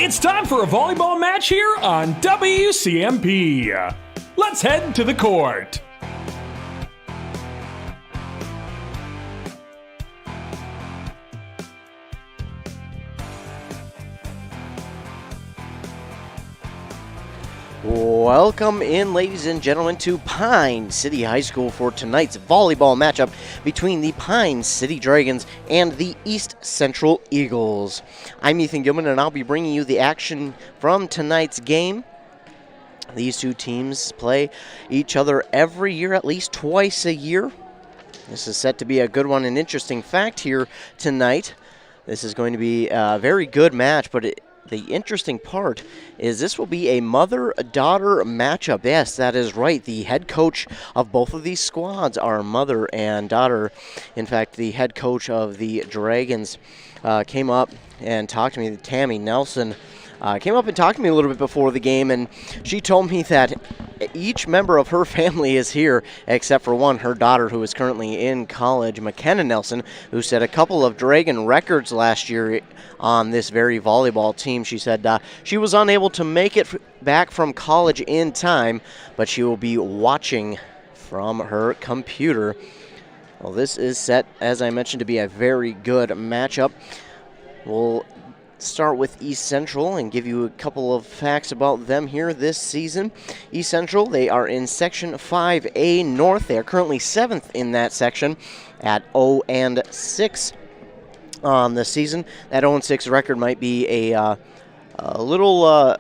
It's time for a volleyball match here on WCMP. Let's head to the court. Welcome in, ladies and gentlemen, to Pine City High School for tonight's volleyball matchup between the Pine City Dragons and the East Central Eagles. I'm Ethan Gilman, and I'll be bringing you the action from tonight's game. These two teams play each other every year, at least twice a year. This is set to be a good one. An interesting fact here tonight. This is going to be a very good match, but the interesting part is this will be a mother-daughter matchup. Yes, that is right. The head coach of both of these squads are mother and daughter. In fact, the head coach of the Dragons came up and talked to me, Tammy Nelson, came up and talked to me a little bit before the game, and she told me that each member of her family is here except for one, her daughter, who is currently in college, McKenna Nelson, who set a couple of Dragon records last year on this very volleyball team. She said she was unable to make it back from college in time, but she will be watching from her computer. Well, this is set, as I mentioned, to be a very good matchup. We'll start with East Central and give you a couple of facts about them here this season. East Central, they are in Section 5A North. They are currently 7th in that section at 0-6 on the season. That 0-6 record might be a little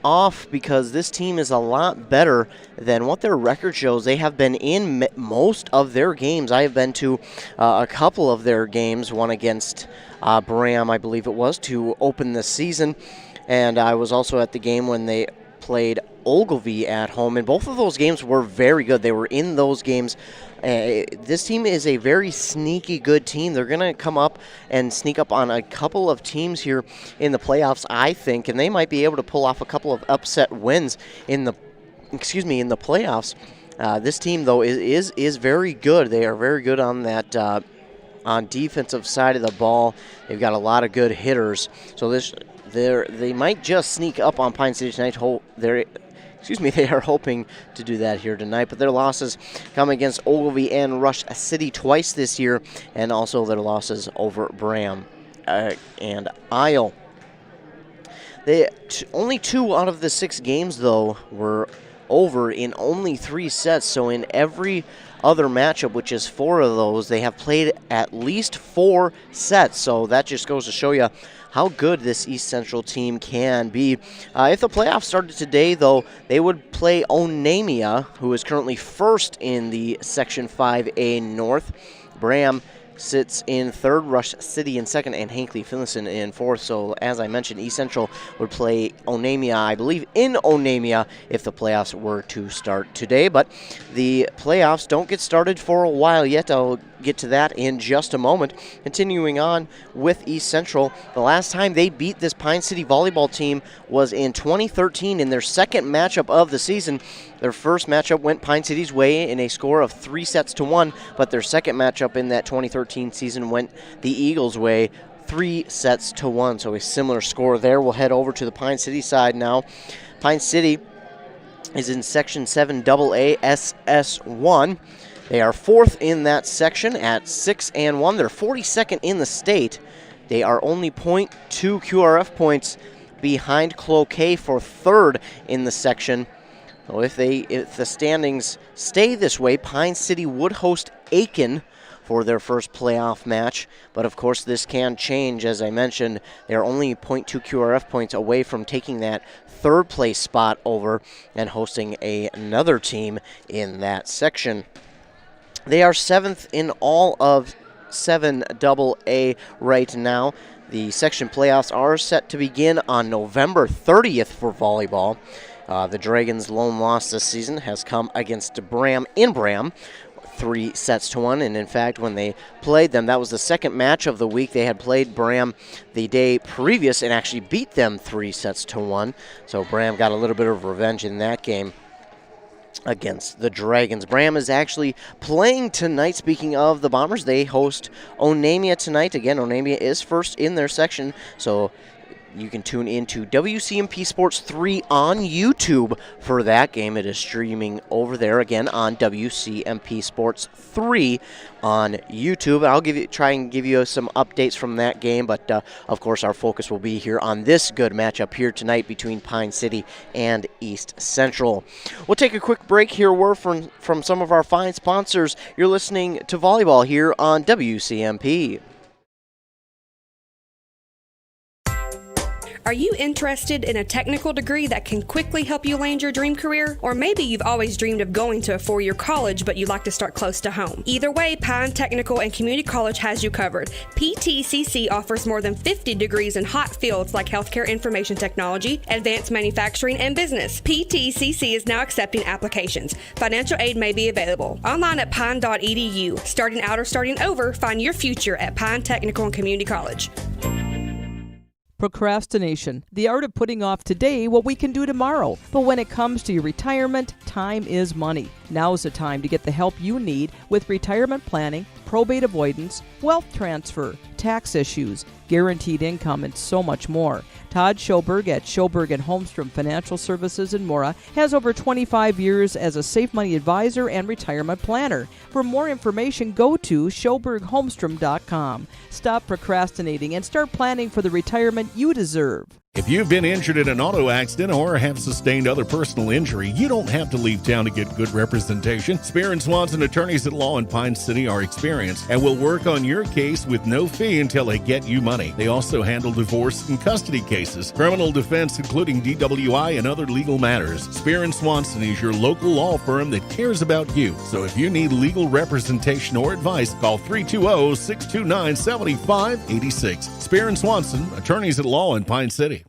off because this team is a lot better than what their record shows. They have been in most of their games. I have been to a couple of their games, one against Bram, I believe it was, to open the season, and I was also at the game when they played Ogilvie at home, and both of those games were very good. They were in those games. This team is a very sneaky good team. They're going to come up and sneak up on a couple of teams here in the playoffs, I think, and they might be able to pull off a couple of upset wins in the playoffs. This team, though, is very good. They are very good on that on defensive side of the ball. They've got a lot of good hitters. So they might just sneak up on Pine City tonight. They are hoping to do that here tonight, but their losses come against Ogilvie and Rush City twice this year, and also their losses over Bram and Isle. Only 2 out of the 6 games, though, were over in only 3 sets, so in every other matchup, which is 4 of those, they have played at least 4 sets, so that just goes to show you how good this East Central team can be. If the playoffs started today, though, they would play Onamia, who is currently 1st in the Section 5A North. Bram sits in 3rd, Rush City in 2nd, and Hinckley Finlayson in 4th. So, as I mentioned, East Central would play Onamia, I believe, in Onamia if the playoffs were to start today. But the playoffs don't get started for a while yet. I'll get to that in just a moment. Continuing on with East Central, the last time they beat this Pine City volleyball team was in 2013 in their second matchup of the season. Their first matchup went Pine City's way in a score of 3-1, but their second matchup in that 2013 season went the Eagles' way 3-1. So a similar score there. We'll head over to the Pine City side now. Pine City is in Section 7 AA SS1. They are 4th in that section at 6-1. They're 42nd in the state. They are only 0.2 QRF points behind Cloquet for 3rd in the section. So if the standings stay this way, Pine City would host Aiken for their first playoff match. But of course, this can change. As I mentioned, they're only 0.2 QRF points away from taking that 3rd place spot over and hosting another team in that section. They are 7th in all of 7 AA right now. The section playoffs are set to begin on November 30th for volleyball. The Dragons' lone loss this season has come against Bram in Bram, 3-1. And in fact, when they played them, that was the second match of the week. They had played Bram the day previous and actually beat them 3-1. So Bram got a little bit of revenge in that game against the Dragons. Bram is actually playing tonight. Speaking of the Bombers, they host Onamia tonight. Again, Onamia is 1st in their section, so You can tune into WCMP Sports 3 on YouTube for that game. It is streaming over there again on WCMP Sports 3 on YouTube. I'll try and give you some updates from that game, but of course our focus will be here on this good matchup here tonight between Pine City and East Central. We'll take a quick break here. We're from some of our fine sponsors. You're listening to Volleyball here on WCMP. Are you interested in a technical degree that can quickly help you land your dream career? Or maybe you've always dreamed of going to a four-year college, but you'd like to start close to home. Either way, Pine Technical and Community College has you covered. PTCC offers more than 50 degrees in hot fields like healthcare information technology, advanced manufacturing, and business. PTCC is now accepting applications. Financial aid may be available. Online at pine.edu. Starting out or starting over, find your future at Pine Technical and Community College. Procrastination, the art of putting off today what we can do tomorrow. But when it comes to your retirement, time is money. Now's the time to get the help you need with retirement planning, probate avoidance, wealth transfer, tax issues, guaranteed income, and so much more. Todd Schoberg at Schoberg & Holmstrom Financial Services in Mora has over 25 years as a safe money advisor and retirement planner. For more information, go to schobergholmstrom.com. Stop procrastinating and start planning for the retirement you deserve. If you've been injured in an auto accident or have sustained other personal injury, you don't have to leave town to get good representation. Spear and Swanson attorneys at law in Pine City are experienced and will work on your case with no fee until they get you money. They also handle divorce and custody cases, criminal defense, including DWI and other legal matters. Spear and Swanson is your local law firm that cares about you. So if you need legal representation or advice, call 320-629-7586. Spear and Swanson, attorneys at law in Pine City.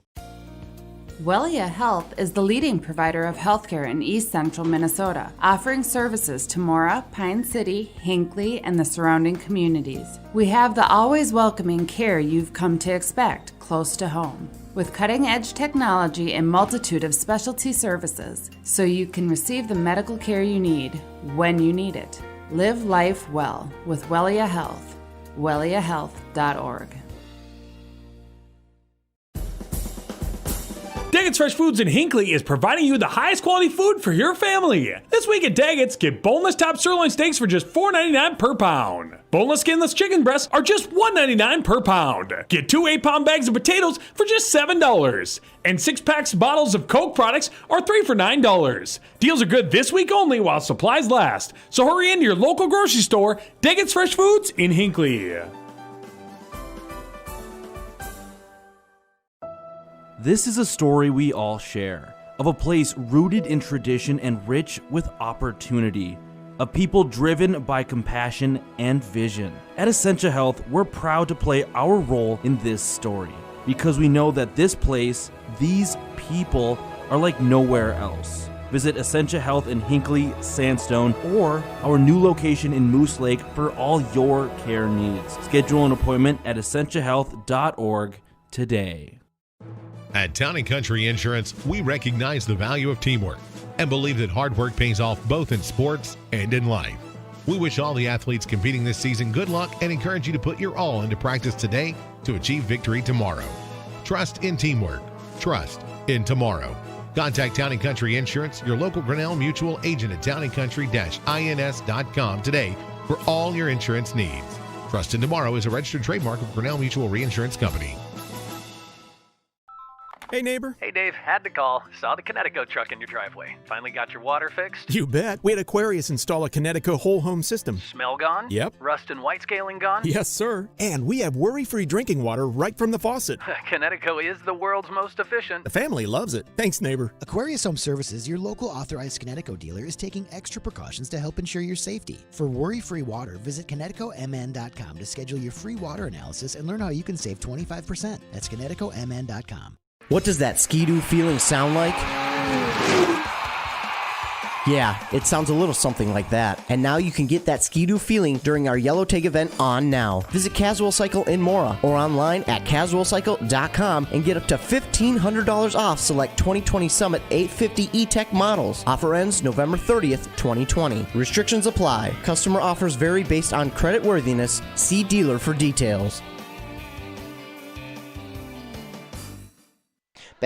Wellia Health is the leading provider of healthcare in East Central Minnesota, offering services to Mora, Pine City, Hinckley, and the surrounding communities. We have the always welcoming care you've come to expect close to home, with cutting-edge technology and multitude of specialty services, so you can receive the medical care you need when you need it. Live life well with Wellia Health. welliahealth.org. Daggett's Fresh Foods in Hinckley is providing you the highest quality food for your family. This week at Daggett's, get boneless top sirloin steaks for just $4.99 per pound. Boneless skinless chicken breasts are just $1.99 per pound. Get 2 8-pound bags of potatoes for just $7. And 6-packs bottles of Coke products are 3 for $9. Deals are good this week only while supplies last. So hurry into your local grocery store, Daggett's Fresh Foods in Hinckley. This is a story we all share, of a place rooted in tradition and rich with opportunity, of people driven by compassion and vision. At Essentia Health, we're proud to play our role in this story, because we know that this place, these people, are like nowhere else. Visit Essentia Health in Hinckley, Sandstone, or our new location in Moose Lake for all your care needs. Schedule an appointment at essentiahealth.org today. At Town & Country Insurance, we recognize the value of teamwork and believe that hard work pays off both in sports and in life. We wish all the athletes competing this season good luck and encourage you to put your all into practice today to achieve victory tomorrow. Trust in teamwork. Trust in tomorrow. Contact Town & Country Insurance, your local Grinnell Mutual agent at towncountry-ins.com today for all your insurance needs. Trust in tomorrow is a registered trademark of Grinnell Mutual Reinsurance Company. Hey, neighbor. Hey, Dave. Had to call. Saw the Connecticut truck in your driveway. Finally got your water fixed? You bet. We had Aquarius install a Connecticut whole home system. Smell gone? Yep. Rust and white scaling gone? Yes, sir. And we have worry-free drinking water right from the faucet. Connecticut is the world's most efficient. The family loves it. Thanks, neighbor. Aquarius Home Services, your local authorized Connecticut dealer, is taking extra precautions to help ensure your safety. For worry-free water, visit ConnecticutMN.com to schedule your free water analysis and learn how you can save 25%. That's ConnecticutMN.com. What does that Ski-Doo feeling sound like? Yeah, it sounds a little something like that. And now you can get that Ski-Doo feeling during our Yellow Tag event on now. Visit Casual Cycle in Mora or online at casualcycle.com and get up to $1,500 off select 2020 Summit 850 E-Tech models. Offer ends November 30th, 2020. Restrictions apply. Customer offers vary based on credit worthiness. See dealer for details.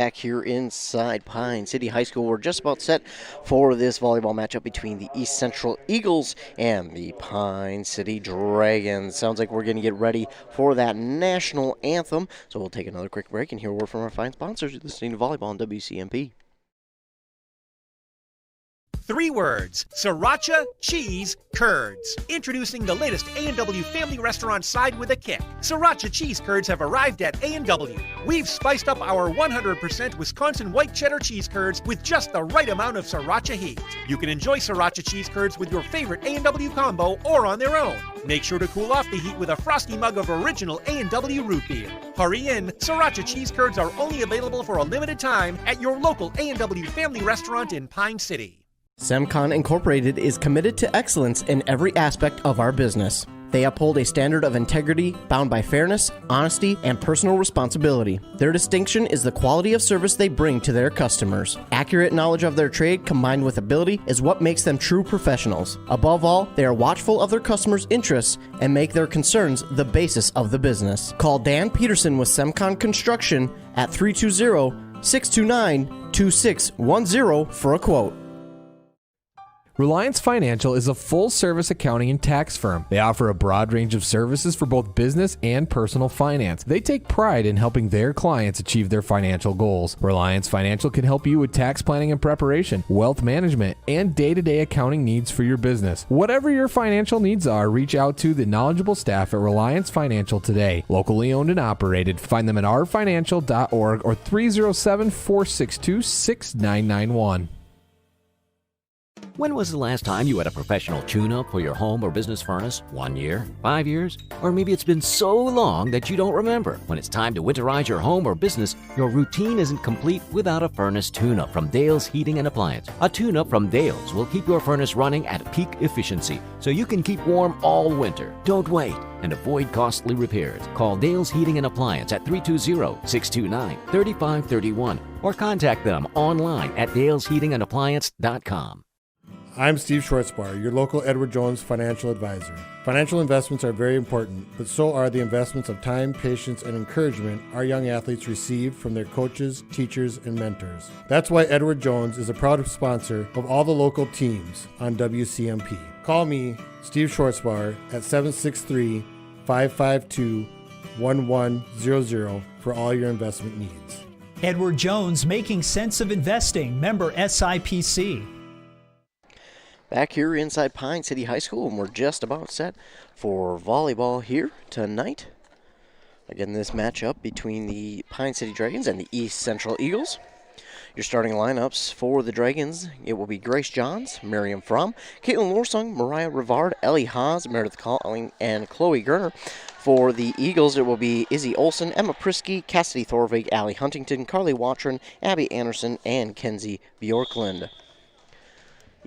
back here inside Pine City High School. We're just about set for this volleyball matchup between the East Central Eagles and the Pine City Dragons. Sounds like we're going to get ready for that national anthem. So we'll take another quick break and hear a word from our fine sponsors. You're listening to Volleyball on WCMP. 3 words: Sriracha Cheese Curds. Introducing the latest A&W family restaurant side with a kick. Sriracha Cheese Curds have arrived at A&W. We've spiced up our 100% Wisconsin white cheddar cheese curds with just the right amount of Sriracha heat. You can enjoy Sriracha Cheese Curds with your favorite A&W combo or on their own. Make sure to cool off the heat with a frosty mug of original A&W root beer. Hurry in, Sriracha Cheese Curds are only available for a limited time at your local A&W family restaurant in Pine City. Semcon Incorporated is committed to excellence in every aspect of our business. They uphold a standard of integrity bound by fairness, honesty, and personal responsibility. Their distinction is the quality of service they bring to their customers. Accurate knowledge of their trade combined with ability is what makes them true professionals. Above all, they are watchful of their customers' interests and make their concerns the basis of the business. Call Dan Peterson with Semcon Construction at 320-629-2610 for a quote. Reliance Financial is a full-service accounting and tax firm. They offer a broad range of services for both business and personal finance. They take pride in helping their clients achieve their financial goals. Reliance Financial can help you with tax planning and preparation, wealth management, and day-to-day accounting needs for your business. Whatever your financial needs are, reach out to the knowledgeable staff at Reliance Financial today. Locally owned and operated. Find them at rfinancial.org or 307-462-6991. When was the last time you had a professional tune-up for your home or business furnace? 1 year? 5 years? Or maybe it's been so long that you don't remember. When it's time to winterize your home or business, your routine isn't complete without a furnace tune-up from Dale's Heating and Appliance. A tune-up from Dale's will keep your furnace running at peak efficiency so you can keep warm all winter. Don't wait and avoid costly repairs. Call Dale's Heating and Appliance at 320-629-3531 or contact them online at dalesheatingandappliance.com. I'm Steve Schwartzbar, your local Edward Jones financial advisor. Financial investments are very important, but so are the investments of time, patience, and encouragement our young athletes receive from their coaches, teachers, and mentors. That's why Edward Jones is a proud sponsor of all the local teams on WCMP. Call me, Steve Schwartzbar, at 763-552-1100 for all your investment needs. Edward Jones, making sense of investing, member SIPC. Back here inside Pine City High School, and we're just about set for volleyball here tonight. Again, this matchup between the Pine City Dragons and the East Central Eagles. Your starting lineups for the Dragons, it will be Grace Johns, Miriam Fromm, Caitlin Lorsung, Mariah Rivard, Ellie Haas, Meredith Calling, and Chloe Gerner. For the Eagles, it will be Izzy Olson, Emma Prisky, Cassidy Thorvig, Allie Huntington, Carly Watron, Abby Anderson, and Kenzie Bjorklund.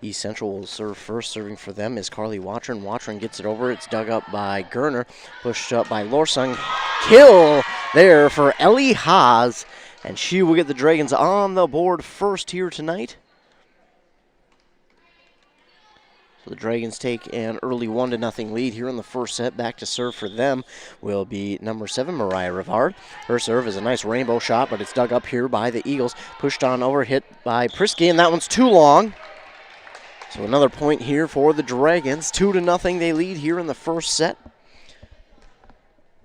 East Central will serve first. Serving for them is Carly Watron. Watron gets it over. It's dug up by Gerner. Pushed up by Lorsung. Kill there for Ellie Haas. And she will get the Dragons on the board first here tonight. So the Dragons take an early 1-0 lead here in the first set. Back to serve for them will be number 7, Mariah Rivard. Her serve is a nice rainbow shot, but it's dug up here by the Eagles. Pushed on over, hit by Prisky, and that one's too long. So another point here for the Dragons. 2-0 they lead here in the first set.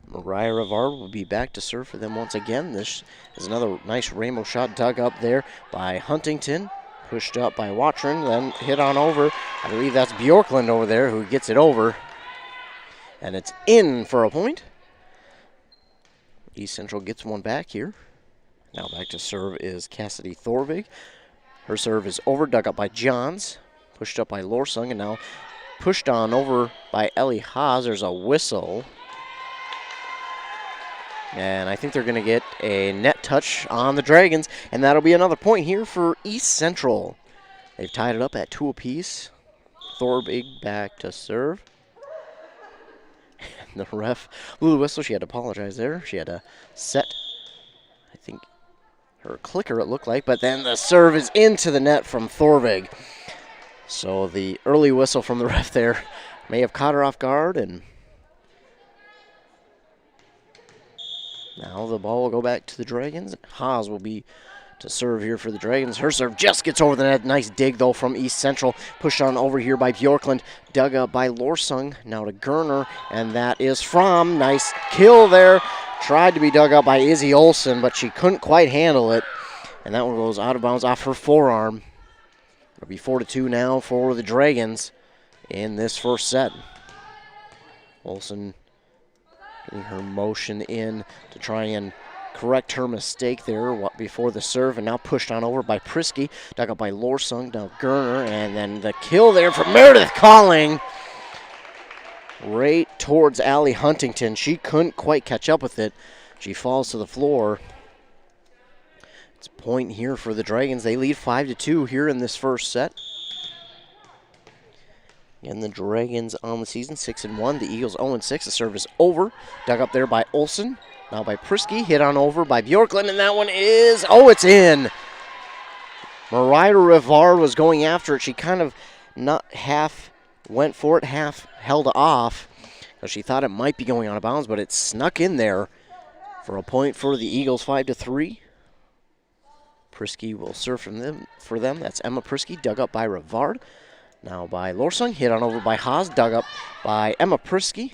Mariah Rivard will be back to serve for them once again. This is another nice rainbow shot dug up there by Huntington. Pushed up by Watron, then hit on over. I believe that's Bjorklund over there who gets it over. And it's in for a point. East Central gets one back here. Now back to serve is Cassidy Thorvig. Her serve is over, dug up by Johns. Pushed up by Lorsung, and now pushed on over by Ellie Haas. There's a whistle. And I think they're going to get a net touch on the Dragons, and that'll be another point here for East Central. They've tied it up at 2 apiece. Thorvig back to serve. And the ref blew the whistle. She had to apologize there. She had to set, I think, her clicker, it looked like, but then the serve is into the net from Thorvig. So the early whistle from the ref there may have caught her off guard, and now the ball will go back to the Dragons. Haas will be to serve here for the Dragons. Her serve just gets over the net. Nice dig, though, from East Central. Pushed on over here by Bjorklund. Dug up by Lorsung. Now to Gerner, and that is from. Nice kill there. Tried to be dug up by Izzy Olsen, but she couldn't quite handle it. And that one goes out of bounds off her forearm. It'll be 4-2 now for the Dragons in this first set. Olsen getting her motion in to try and correct her mistake there before the serve, and now pushed on over by Prisky. Dug up by Lorsung, now Gerner, and then the kill there from Meredith Calling. Right towards Allie Huntington. She couldn't quite catch up with it. She falls to the floor. It's a point here for the Dragons. They lead 5-2 here in this first set. And the Dragons on the season 6-1. The Eagles 0-6. The serve is over. Dug up there by Olsen. Now by Prisky. Hit on over by Bjorklund. And that one is, it's in. Mariah Rivard was going after it. She kind of not half went for it, half held off, because she thought it might be going out of bounds, but it snuck in there for a point for the Eagles, 5-3. Prisky will serve for them. That's Emma Prisky, dug up by Rivard. Now by Lorsung, hit on over by Haas, dug up by Emma Prisky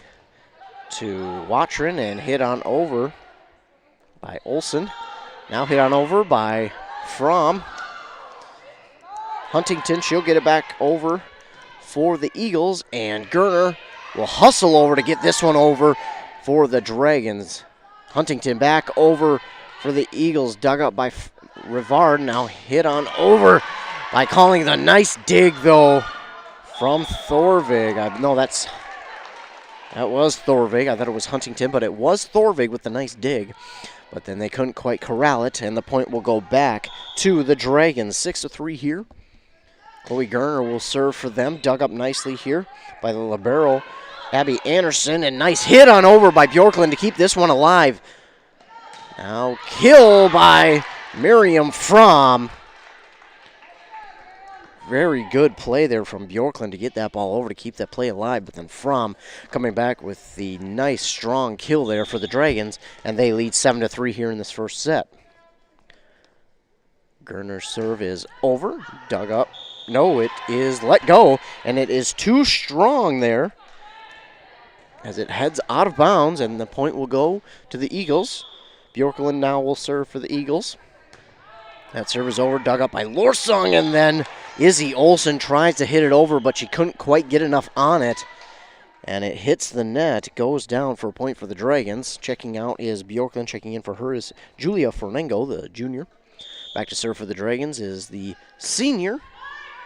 to Watrin, and hit on over by Olsen. Now hit on over by Fromm. Huntington, she'll get it back over for the Eagles, and Gerner will hustle over to get this one over for the Dragons. Huntington back over for the Eagles, dug up by Rivard. Now hit on over by Calling. The nice dig, though, from Thorvig. That was Thorvig. I thought it was Huntington, but it was Thorvig with the nice dig. But then they couldn't quite corral it, and the point will go back to the Dragons. 6-3 here. Chloe Gerner will serve for them. Dug up nicely here by the libero, Abby Anderson. And nice hit on over by Bjorklund to keep this one alive. Now kill by Miriam Fromm. Very good play there from Bjorklund to get that ball over to keep that play alive. But then Fromm coming back with the nice strong kill there for the Dragons. And they lead 7-3 here in this first set. Gerner's serve is over. Dug up. No, it is let go, and it is too strong there as it heads out of bounds, and the point will go to the Eagles. Bjorklund now will serve for the Eagles. That serve is over, dug up by Lorsung, and then Izzy Olsen tries to hit it over, but she couldn't quite get enough on it, and it hits the net. It goes down for a point for the Dragons. Checking out is Bjorklund. Checking in for her is Julia Fernengo, the junior. Back to serve for the Dragons is the senior,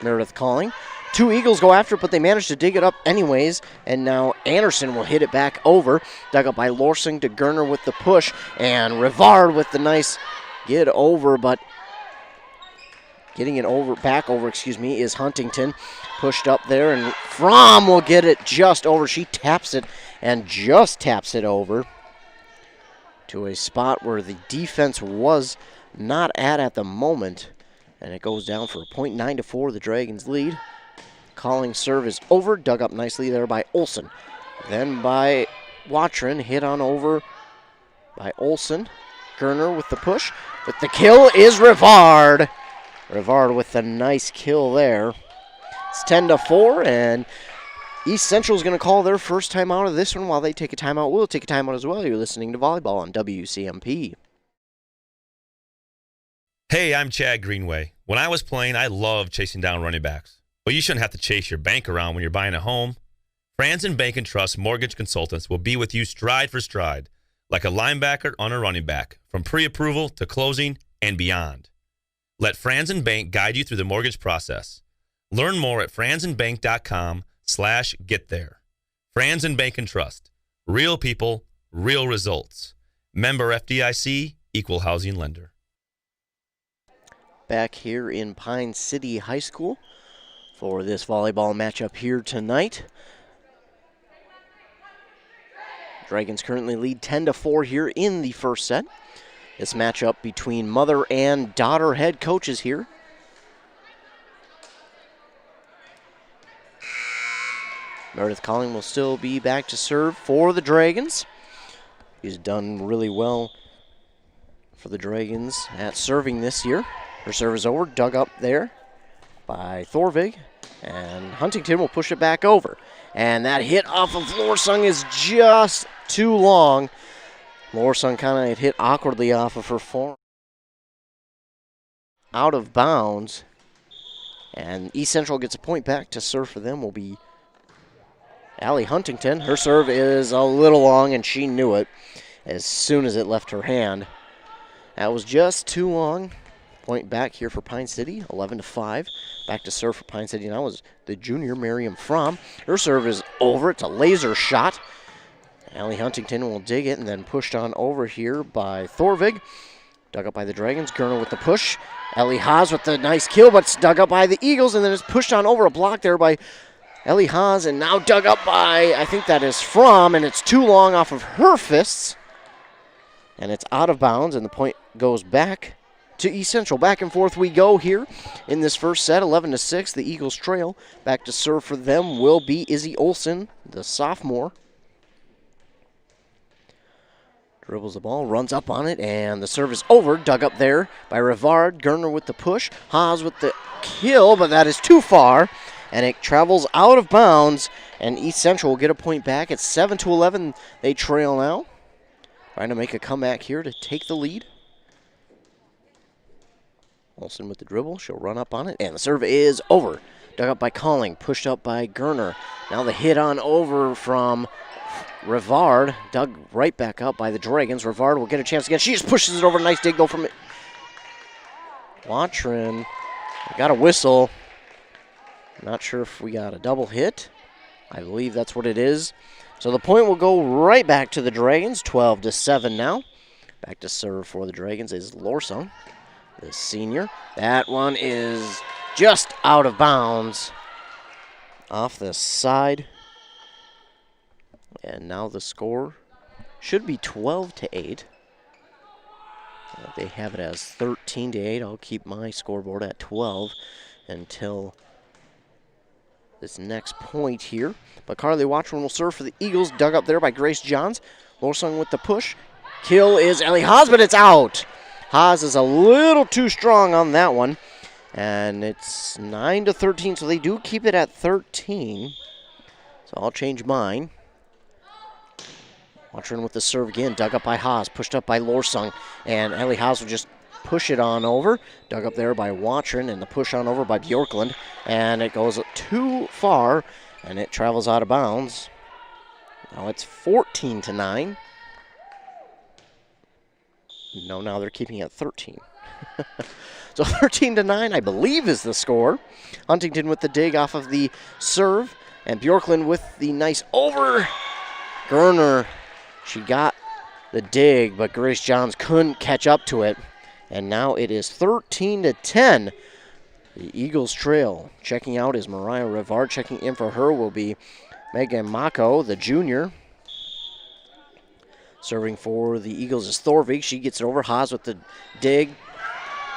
Meredith Calling. Two Eagles go after it, but they manage to dig it up anyways. And now Anderson will hit it back over. Dug up by Lorsing to Gerner with the push. And Rivard with the nice get over, but getting it back over, is Huntington. Pushed up there, and Fromm will get it just over. She taps it and just taps it over to a spot where the defense was not at the moment. And it goes down for a point. 9-4, the Dragons lead. Calling serve is over. Dug up nicely there by Olsen. Then by Watrin. Hit on over by Olsen. Gerner with the push. But the kill is Rivard. Rivard with the nice kill there. It's 10-4, and East Central is going to call their first time out of this one while they take a timeout. We'll take a timeout as well. You're listening to Volleyball on WCMP. Hey, I'm Chad Greenway. When I was playing, I loved chasing down running backs. But you shouldn't have to chase your bank around when you're buying a home. Franzen Bank & Trust Mortgage Consultants will be with you stride for stride, like a linebacker on a running back, from pre-approval to closing and beyond. Let Franzen Bank guide you through the mortgage process. Learn more at franzenbank.com/getThere. Franzen Bank & Trust. Real people, real results. Member FDIC, Equal Housing Lender. Back here in Pine City High School for this volleyball matchup here tonight. Dragons currently lead 10-4 here in the first set. This matchup between mother and daughter head coaches here. Meredith Calling will still be back to serve for the Dragons. He's done really well for the Dragons at serving this year. Her serve is over, dug up there by Thorvig, and Huntington will push it back over. And that hit off of Lorsung is just too long. Lorsung kind of hit awkwardly off of her form. Out of bounds. And East Central gets a point back. To serve for them will be Allie Huntington. Her serve is a little long, and she knew it as soon as it left her hand. That was just too long. Point back here for Pine City, 11-5. Back to serve for Pine City now is the junior Miriam Fromm. Her serve is over. It's a laser shot. Allie Huntington will dig it and then pushed on over here by Thorvig. Dug up by the Dragons. Gerner with the push. Ellie Haas with the nice kill, but it's dug up by the Eagles, and then it's pushed on over a block there by Ellie Haas, and now dug up by, I think that is Fromm, and it's too long off of her fists. And it's out of bounds, and the point goes back to East Central. Back and forth we go here in this first set, 11-6. The Eagles trail. Back to serve for them will be Izzy Olsen, the sophomore. Dribbles the ball, runs up on it, and the serve is over. Dug up there by Rivard. Gerner with the push. Haas with the kill, but that is too far, and it travels out of bounds, and East Central will get a point back. It's 7-11. They trail now. Trying to make a comeback here to take the lead. Olsen with the dribble. She'll run up on it, and the serve is over. Dug up by Calling, pushed up by Gerner. Now the hit on over from Rivard, dug right back up by the Dragons. Rivard will get a chance again. She just pushes it over. Nice dig though from it. Watrin got a whistle. Not sure if we got a double hit. I believe that's what it is. So the point will go right back to the Dragons, 12-7 now. Back to serve for the Dragons is Lorsung, the senior. That one is just out of bounds off the side. And now the score should be 12-8. They have it as 13-8. I'll keep my scoreboard at 12 until this next point here. But Carly Watchman will serve for the Eagles. Dug up there by Grace Johns. Lorsung with the push. Kill is Ellie Haas, but it's out. Haas is a little too strong on that one. And it's 9-13, so they do keep it at 13. So I'll change mine. Watchman with the serve again. Dug up by Haas. Pushed up by Lorsung. And Ellie Haas will just push it on over. Dug up there by Watchman, and the push on over by Bjorklund. And it goes too far, and it travels out of bounds. Now it's 14-9. No, now they're keeping it at 13. So 13-9, I believe, is the score. Huntington with the dig off of the serve, and Bjorklund with the nice over. Gerner, she got the dig, but Grace Johns couldn't catch up to it. And now it is 13-10. The Eagles trail. Checking out is Mariah Rivard. Checking in for her will be Megan Mako, the junior. Serving for the Eagles is Thorvig. She gets it over. Haas with the dig.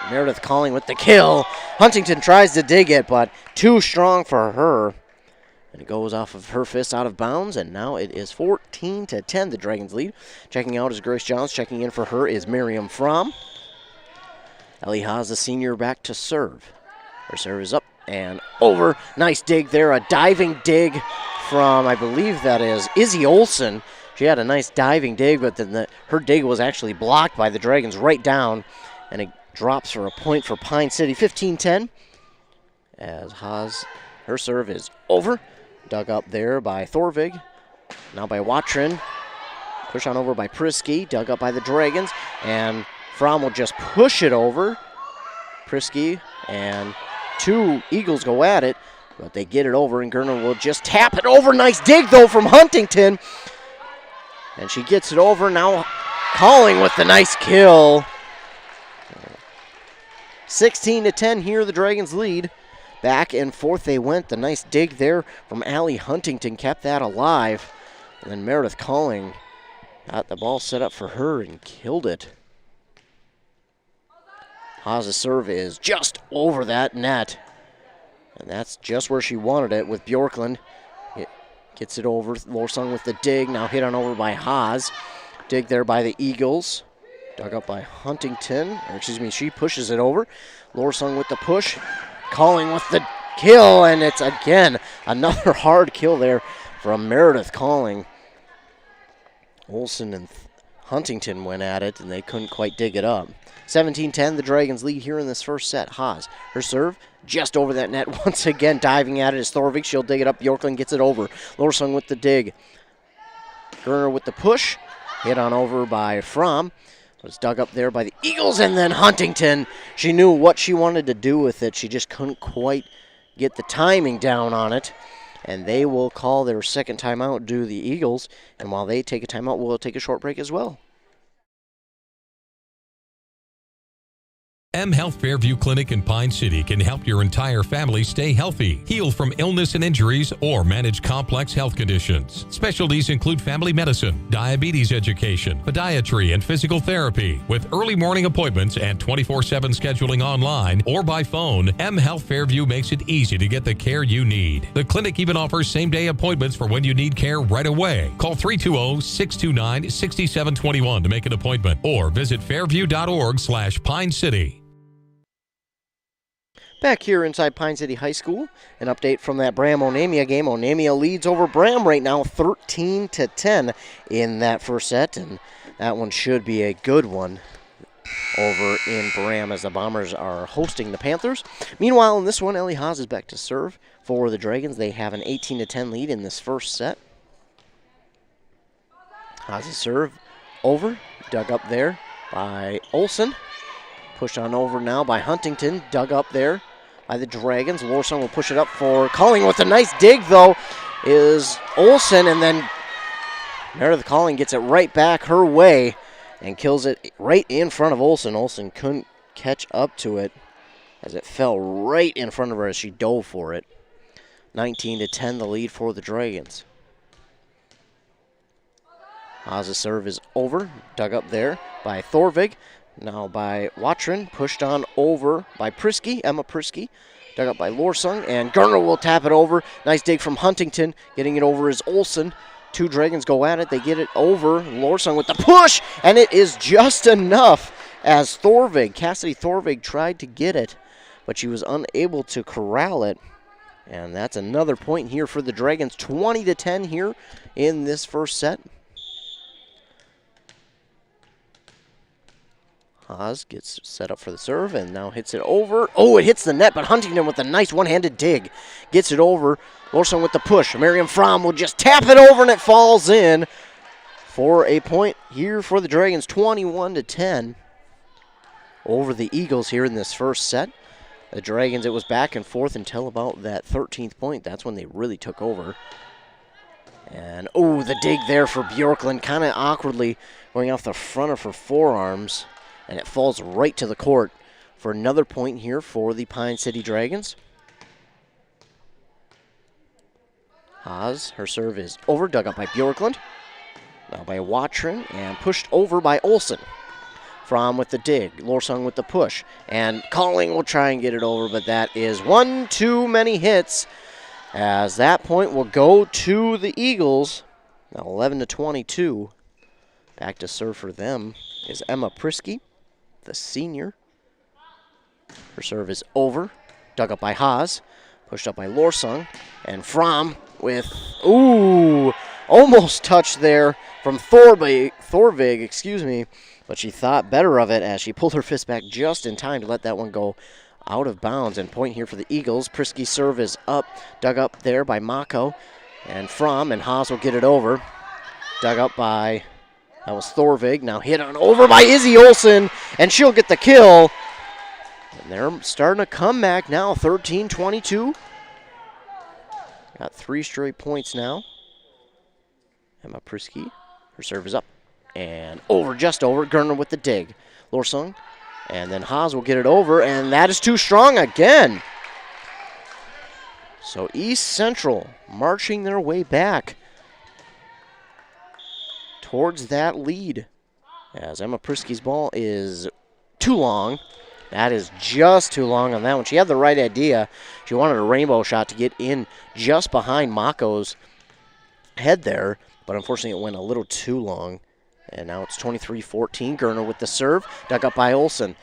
Meredith Calling with the kill. Huntington tries to dig it, but too strong for her. And it goes off of her fist out of bounds, and now it is 14-10, the Dragons lead. Checking out is Grace Johns. Checking in for her is Miriam Fromm. Ellie Haas, the senior, back to serve. Her serve is up and over. Nice dig there, a diving dig from, I believe that is Izzy Olsen. She had a nice diving dig, but then her dig was actually blocked by the Dragons right down, and it drops for a point for Pine City, 15-10. As Haas, her serve is over. Dug up there by Thorvig. Now by Watrin. Push on over by Prisky. Dug up by the Dragons. And Fromm will just push it over. Prisky and two Eagles go at it, but they get it over, and Gerner will just tap it over. Nice dig, though, from Huntington. And she gets it over. Now Calling with the nice kill. 16-10 here, the Dragons lead. Back and forth they went. The nice dig there from Allie Huntington kept that alive. And then Meredith Calling got the ball set up for her and killed it. Haas' serve is just over that net. And that's just where she wanted it with Bjorklund. It gets it over. Lorsung with the dig. Now hit on over by Haas. Dig there by the Eagles. Dug up by Huntington, she pushes it over. Lorsung with the push, Calling with the kill, and it's again another hard kill there from Meredith Calling. Olsen and Huntington went at it, and they couldn't quite dig it up. 17-10, the Dragons lead here in this first set. Haas, her serve, just over that net once again, diving at it is Thorvig. She'll dig it up. Bjorklund gets it over. Lorsung with the dig. Gerner with the push. Hit on over by Fromm. Was dug up there by the Eagles, and then Huntington. She knew what she wanted to do with it. She just couldn't quite get the timing down on it. And they will call their second timeout due to the Eagles. And while they take a timeout, we'll take a short break as well. M Health Fairview Clinic in Pine City can help your entire family stay healthy, heal from illness and injuries, or manage complex health conditions. Specialties include family medicine, diabetes education, podiatry, and physical therapy. With early morning appointments and 24/7 scheduling online or by phone, M Health Fairview makes it easy to get the care you need. The clinic even offers same-day appointments for when you need care right away. Call 320-629-6721 to make an appointment or visit fairview.org/Pine City. Back here inside Pine City High School, an update from that Bram-Onamia game. Onamia leads over Bram right now 13-10 in that first set, and that one should be a good one over in Bram as the Bombers are hosting the Panthers. Meanwhile, in this one, Ellie Haas is back to serve for the Dragons. They have an 18-10 lead in this first set. Haas' serve over, dug up there by Olsen. Pushed on over now by Huntington, dug up there by the Dragons. Lorsung will push it up for Calling with a nice dig, though, is Olsen, and then Meredith Calling gets it right back her way and kills it right in front of Olsen. Olsen couldn't catch up to it as it fell right in front of her as she dove for it. 19-10, the lead for the Dragons. Haas' serve is over, dug up there by Thorvig. Now by Watrin, pushed on over by Prisky, Emma Prisky. Dug up by Lorsung, and Gerner will tap it over. Nice dig from Huntington. Getting it over is Olsen. Two Dragons go at it. They get it over. Lorsung with the push, and it is just enough as Cassidy Thorvig tried to get it, but she was unable to corral it. And that's another point here for the Dragons. 20-10 here in this first set. Haas gets set up for the serve and now hits it over. Oh, it hits the net, but Huntington with a nice one-handed dig gets it over. Lorsung with the push. Miriam Fromm will just tap it over, and it falls in for a point here for the Dragons. 21-10 over the Eagles here in this first set. The Dragons, it was back and forth until about that 13th point. That's when they really took over. And, oh, the dig there for Bjorklund, kind of awkwardly going off the front of her forearms. And it falls right to the court for another point here for the Pine City Dragons. Haas, her serve is over, dug up by Bjorklund. Now by Watrin, and pushed over by Olsen. Fromm with the dig, Lorsung with the push. And Calling will try and get it over, but that is one too many hits, as that point will go to the Eagles. Now 11-22. Back to serve for them is Emma Prisky, the senior. Her serve is over. Dug up by Haas. Pushed up by Lorsung. And Fromm with, ooh, almost touched there from Thorvig, but she thought better of it as she pulled her fist back just in time to let that one go out of bounds. And point here for the Eagles. Prisky's serve is up. Dug up there by Mako. And Fromm, and Haas will get it over. Dug up by, that was Thorvig. Now hit on over by Izzy Olsen, and she'll get the kill. And they're starting a comeback now, 13-22. Got 3 straight points now. Emma Prisky, her serve is up. And over, just over. Gerner with the dig. Lorsung, and then Haas will get it over, and that is too strong again. So East Central marching their way back towards that lead, as Emma Prisky's ball is too long. That is just too long on that one. She had the right idea. She wanted a rainbow shot to get in just behind Mako's head there, but unfortunately it went a little too long And now it's 23-14. Gerner with the serve, dug up by Olsen.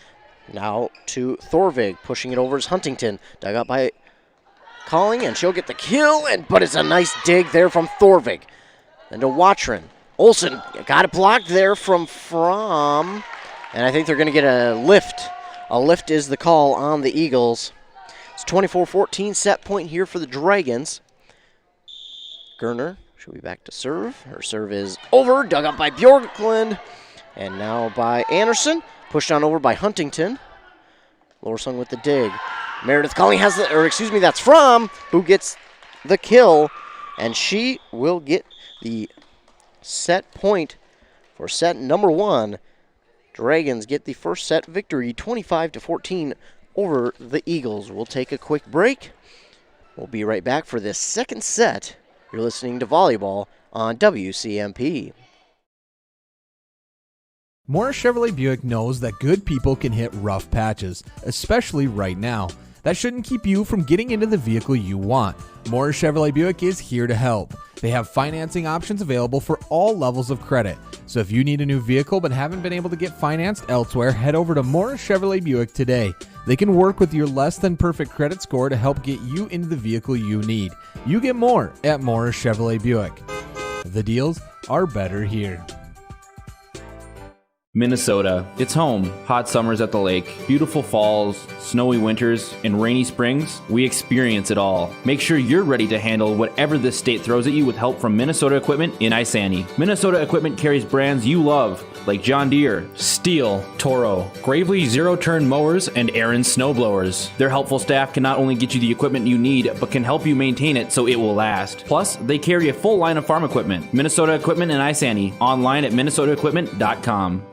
Now to Thorvig, pushing it over is Huntington, dug up by Calling, and she'll get the kill, but it's a nice dig there from Thorvig. Then to Watrin. Olsen got it blocked there from Fromm, and I think they're going to get a lift. A lift is the call on the Eagles. It's 24-14, set point here for the Dragons. Gerner should be back to serve. Her serve is over, dug up by Bjorklund, and now by Anderson. Pushed on over by Huntington. Lorsung with the dig. Meredith Calling has that's Fromm who gets the kill, and she will get the set point for set number 1. Dragons get the first set victory, 25-14 over the Eagles. We'll take a quick break. We'll be right back for this second set. You're listening to Volleyball on WCMP. Morris Chevrolet Buick knows that good people can hit rough patches, especially right now. That shouldn't keep you from getting into the vehicle you want. Morris Chevrolet Buick is here to help. They have financing options available for all levels of credit. So if you need a new vehicle but haven't been able to get financed elsewhere, head over to Morris Chevrolet Buick today. They can work with your less than perfect credit score to help get you into the vehicle you need. You get more at Morris Chevrolet Buick. The deals are better here. Minnesota. It's home. Hot summers at the lake, beautiful falls, snowy winters, and rainy springs. We experience it all. Make sure you're ready to handle whatever this state throws at you with help from Minnesota Equipment in Isani. Minnesota Equipment carries brands you love, like John Deere, Steel, Toro, Gravely zero-turn mowers, and Aaron snowblowers. Their helpful staff can not only get you the equipment you need, but can help you maintain it so it will last. Plus, they carry a full line of farm equipment. Minnesota Equipment in Isani. Online at minnesotaequipment.com.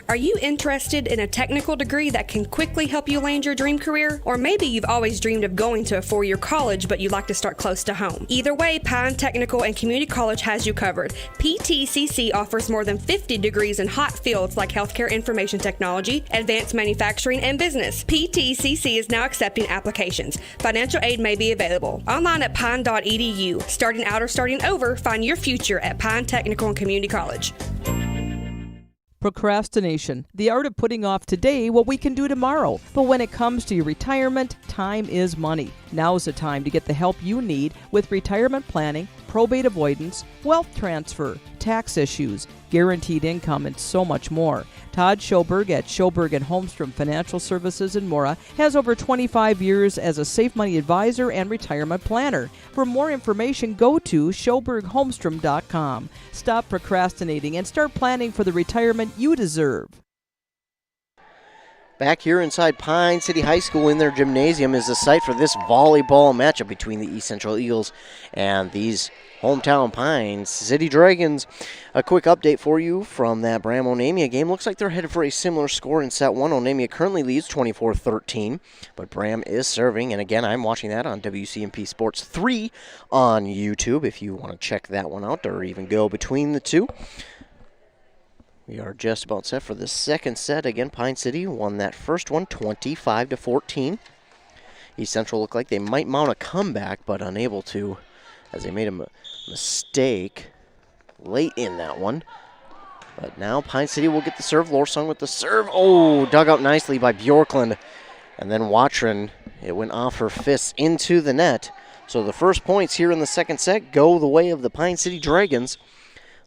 Are you interested in a technical degree that can quickly help you land your dream career? Or maybe you've always dreamed of going to a four-year college, but you'd like to start close to home. Either way, Pine Technical and Community College has you covered. PTCC offers more than 50 degrees in hot fields like healthcare information technology, advanced manufacturing, and business. PTCC is now accepting applications. Financial aid may be available. Online at pine.edu. Starting out or starting over, find your future at Pine Technical and Community College. Procrastination, the art of putting off today what we can do tomorrow. But when it comes to your retirement, time is money. Now is the time to get the help you need with retirement planning, probate avoidance, wealth transfer, tax issues, guaranteed income, and so much more. Todd Schoberg at Schoberg & Holmstrom Financial Services in Mora has over 25 years as a safe money advisor and retirement planner. For more information, go to schobergholmstrom.com. Stop procrastinating and start planning for the retirement you deserve. Back here inside Pine City High School in their gymnasium is the site for this volleyball matchup between the East Central Eagles and these hometown Pine City Dragons. A quick update for you from that Bram-Onamia game. Looks like they're headed for a similar score in set 1. Onamia currently leads 24-13, but Bram is serving. And again, I'm watching that on WCMP Sports 3 on YouTube if you want to check that one out or even go between the two. We are just about set for the second set. Again, Pine City won that first one 25-14. East Central looked like they might mount a comeback, but unable to, as they made a mistake late in that one. But now Pine City will get the serve. Lorsung with the serve. Oh, dug out nicely by Bjorklund. And then Watrin, it went off her fists into the net. So the first points here in the second set go the way of the Pine City Dragons.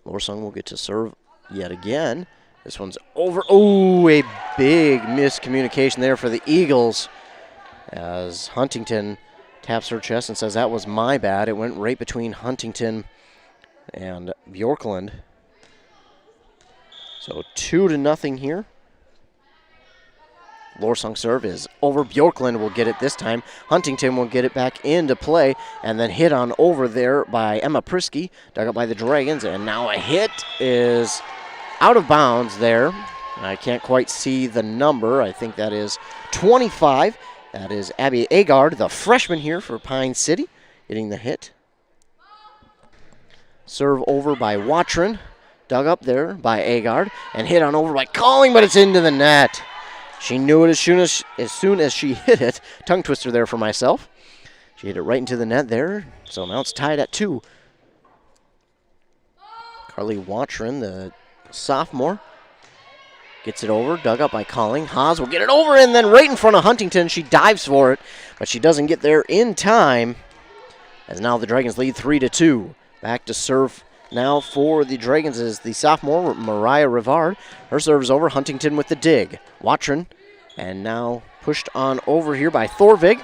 Lorsung will get to serve yet again. This one's over. Oh, a big miscommunication there for the Eagles as Huntington taps her chest and says, that was my bad. It went right between Huntington and Bjorklund. So 2-0 here. Lorsung serve is over. Bjorklund will get it this time. Huntington will get it back into play and then hit on over there by Emma Prisky. Dug up by the Dragons, and now a hit is out of bounds there. I can't quite see the number. I think that is 25. That is Abby Agard, the freshman here for Pine City, getting the hit. Serve over by Watrin. Dug up there by Agard and hit on over by Calling, but it's into the net. She knew it as soon as she hit it. Tongue twister there for myself. She hit it right into the net there. So now it's tied at 2. Carly Watron, the sophomore, gets it over, dug up by Colling. Haas will get it over, and then right in front of Huntington, she dives for it, but she doesn't get there in time, as now the Dragons lead 3-2. Back to serve now for the Dragons is the sophomore, Mariah Rivard. Her serve is over, Huntington with the dig. Watron, and now pushed on over here by Thorvig.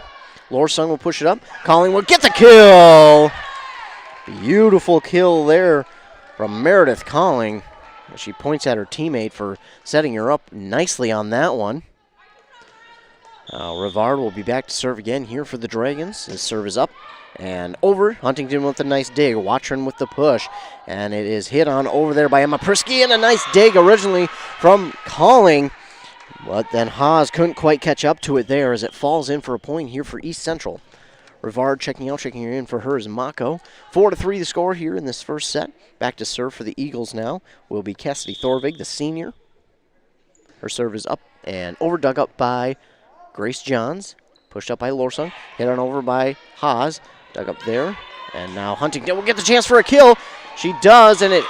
Lorsung will push it up. Colling will get the kill! Beautiful kill there from Meredith Colling. She points at her teammate for setting her up nicely on that one. Rivard will be back to serve again here for the Dragons. His serve is up and over. Huntington with a nice dig. Watron with the push. And it is hit on over there by Emma Prisky, and a nice dig originally from Colling. But then Haas couldn't quite catch up to it there as it falls in for a point here for East Central. Rivard checking her in for her is Mako. 4-3 the score here in this first set. Back to serve for the Eagles now will be Cassidy Thorvig, the senior. Her serve is up and over, dug up by Grace Johns. Pushed up by Lorsung. Hit on over by Haas. Dug up there. And now Huntington will get the chance for a kill. She does, and it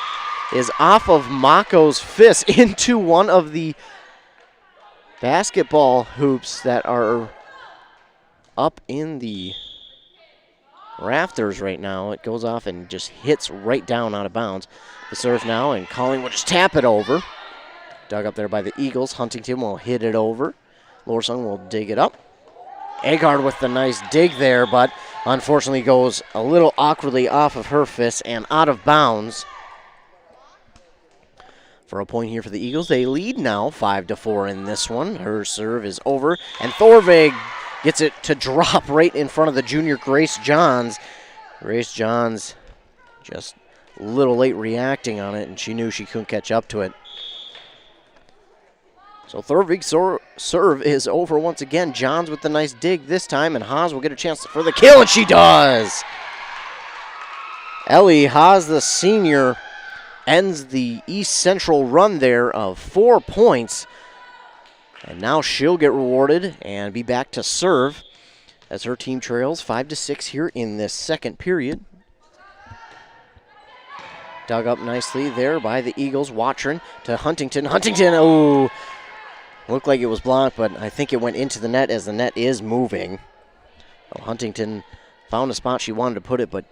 is off of Mako's fist into one of the basketball hoops that are up in the rafters right now. It goes off and just hits right down out of bounds. The serve now, and Colling will just tap it over. Dug up there by the Eagles. Huntington will hit it over. Lorsung will dig it up. Agard with the nice dig there, but unfortunately goes a little awkwardly off of her fist and out of bounds. For a point here for the Eagles. They lead now 5-4 in this one. Her serve is over, and Thorvig gets it to drop right in front of the junior Grace Johns. Grace Johns just a little late reacting on it, and she knew she couldn't catch up to it. So Thorvig's serve is over once again. Johns with the nice dig this time, and Haas will get a chance for the kill, and she does! Ellie Haas, the senior, ends the East Central run there of 4 points. And now she'll get rewarded and be back to serve as her team trails 5-6 here in this second period. Dug up nicely there by the Eagles. Watron to Huntington. Huntington, oh, looked like it was blocked, but I think it went into the net as the net is moving. So Huntington found a spot she wanted to put it, but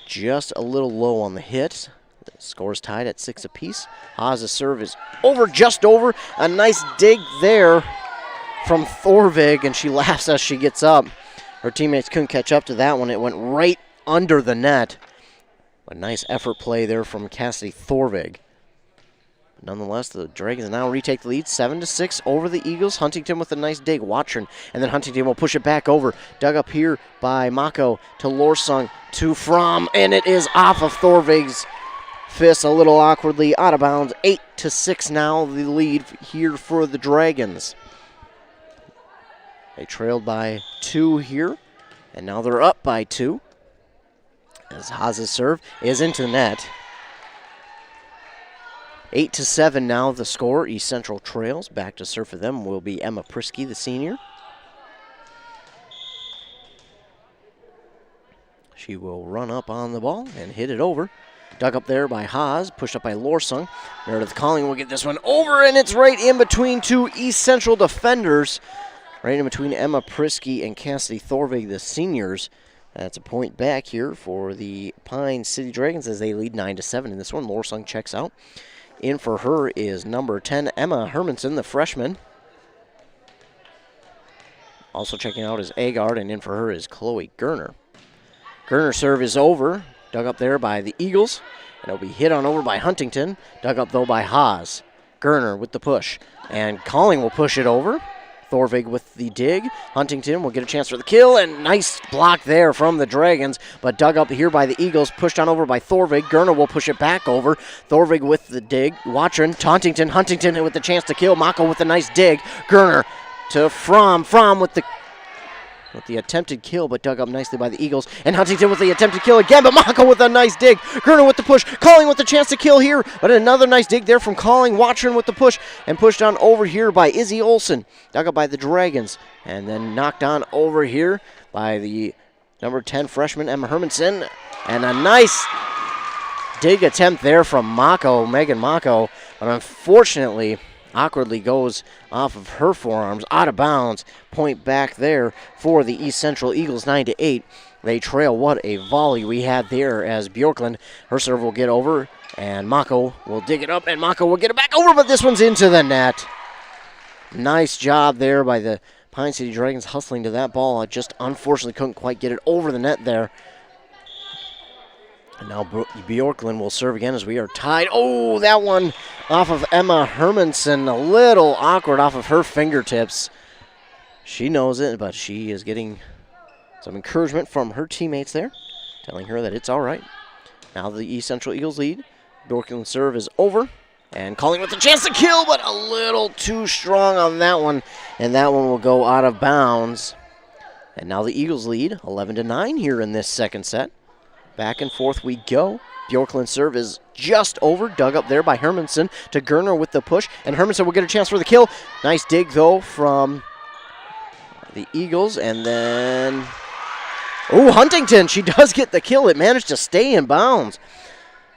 just a little low on the hit. The score's tied at 6 apiece. Haas's serve is over, just over. A nice dig there from Thorvig, and she laughs as she gets up. Her teammates couldn't catch up to that one. It went right under the net. A nice effort play there from Cassidy Thorvig. Nonetheless, the Dragons now retake the lead 7-6 over the Eagles. Huntington with a nice dig. Watron, and then Huntington will push it back over. Dug up here by Mako to Lorsung to Fromm, and it is off of Thorvig's fist a little awkwardly out of bounds. 8-6 now the lead here for the Dragons. They trailed by 2 here, and now they're up by 2. As Haas's serve is into the net. 8-7 now the score. East Central trails. Back to serve for them will be Emma Prisky, the senior. She will run up on the ball and hit it over. Dug up there by Haas, pushed up by Lorsung. Meredith Colling will get this one over, and it's right in between 2 East Central defenders. Right in between Emma Prisky and Cassidy Thorvig, the seniors. That's a point back here for the Pine City Dragons as they lead 9-7 in this one. Lorsung checks out. In for her is number 10, Emma Hermanson, the freshman. Also checking out is Agard, and in for her is Chloe Gerner. Gerner's serve is over. Dug up there by the Eagles, and it'll be hit on over by Huntington. Dug up, though, by Haas. Gerner with the push, and Colling will push it over. Thorvig with the dig. Huntington will get a chance for the kill, and nice block there from the Dragons, but dug up here by the Eagles, pushed on over by Thorvig. Gerner will push it back over. Thorvig with the dig. Watron to Huntington. Huntington with the chance to kill. Mako with a nice dig. Gerner to Fromm. Fromm with the attempted kill, but dug up nicely by the Eagles. And Huntington with the attempted kill again, but Mako with a nice dig. Gerner with the push. Colling with the chance to kill here, but another nice dig there from Colling. Watron with the push, and pushed on over here by Izzy Olsen. Dug up by the Dragons, and then knocked on over here by the number 10 freshman, Emma Hermanson. And a nice dig attempt there from Megan Mako, but unfortunately, awkwardly goes off of her forearms, out of bounds. Point back there for the East Central Eagles, 9-8. They trail. What a volley we had there as Bjorklund, her serve will get over, and Mako will dig it up, and Mako will get it back over, but this one's into the net. Nice job there by the Pine City Dragons hustling to that ball. I just unfortunately couldn't quite get it over the net there. And now Bjorklund will serve again as we are tied. Oh, that one off of Emma Hermanson. A little awkward off of her fingertips. She knows it, but she is getting some encouragement from her teammates there, telling her that it's all right. Now the East Central Eagles lead. Bjorklund's serve is over. And calling with a chance to kill, but a little too strong on that one. And that one will go out of bounds. And now the Eagles lead 11-9 here in this second set. Back and forth we go. Bjorklund's serve is just over, dug up there by Hermanson to Gerner with the push. And Hermanson will get a chance for the kill. Nice dig, though, from the Eagles. And then, oh, Huntington, she does get the kill. It managed to stay in bounds.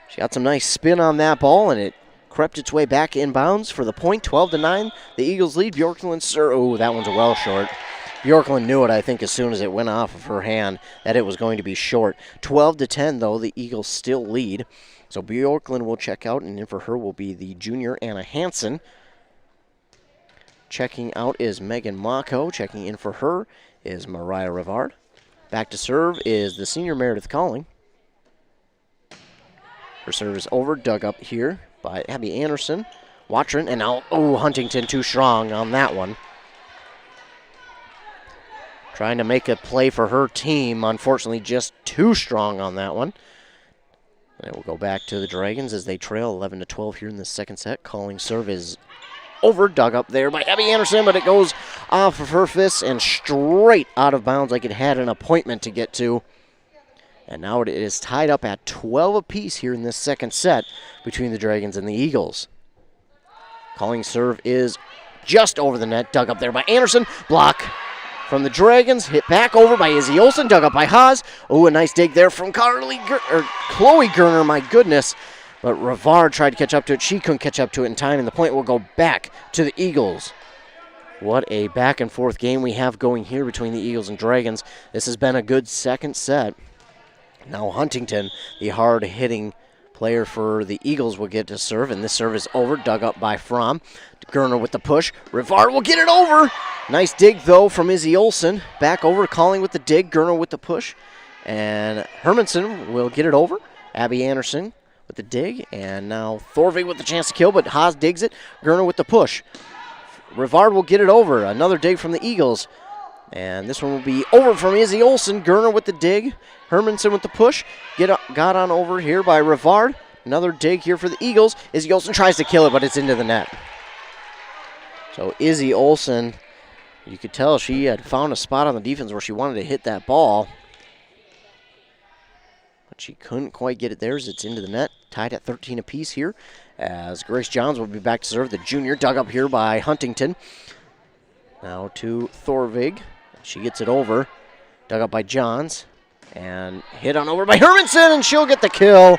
She got some nice spin on that ball, and it crept its way back in bounds for the point. 12-9. The Eagles lead. Bjorklund's serve. Oh, that one's well short. Bjorklund knew it, I think, as soon as it went off of her hand, that it was going to be short. 12-10, though, the Eagles still lead. So Bjorklund will check out, and in for her will be the junior Anna Hansen. Checking out is Megan Mako. Checking in for her is Mariah Rivard. Back to serve is the senior Meredith Calling. Her serve is over, dug up here by Abby Anderson. Watrin, and now, oh, Huntington too strong on that one. Trying to make a play for her team. Unfortunately, just too strong on that one. And it will go back to the Dragons as they trail 11-12 here in the second set. Calling serve is over, dug up there by Abby Anderson, but it goes off of her fists and straight out of bounds like it had an appointment to get to. And now it is tied up at 12 apiece here in this second set between the Dragons and the Eagles. Calling serve is just over the net, dug up there by Anderson. Block from the Dragons, hit back over by Izzy Olsen, dug up by Haas. Oh, a nice dig there from Chloe Gerner, my goodness. But Rivard tried to catch up to it. She couldn't catch up to it in time, and the point will go back to the Eagles. What a back and forth game we have going here between the Eagles and Dragons. This has been a good second set. Now Huntington, the hard-hitting player for the Eagles, will get to serve, and this serve is over, dug up by Fromm. Gerner with the push. Rivard will get it over. Nice dig, though, from Izzy Olsen. Back over, Calling with the dig. Gerner with the push. And Hermanson will get it over. Abby Anderson with the dig. And now Thorvig with the chance to kill, but Haas digs it. Gerner with the push. Rivard will get it over. Another dig from the Eagles. And this one will be over from Izzy Olsen. Gerner with the dig. Hermanson with the push. Got on over here by Rivard. Another dig here for the Eagles. Izzy Olsen tries to kill it, but it's into the net. So Izzy Olsen, you could tell she had found a spot on the defense where she wanted to hit that ball. But she couldn't quite get it there as it's into the net. Tied at 13 apiece here as Grace Johns will be back to serve. The junior dug up here by Huntington. Now to Thorvig. She gets it over. Dug up by Johns. And hit on over by Hermanson, and she'll get the kill.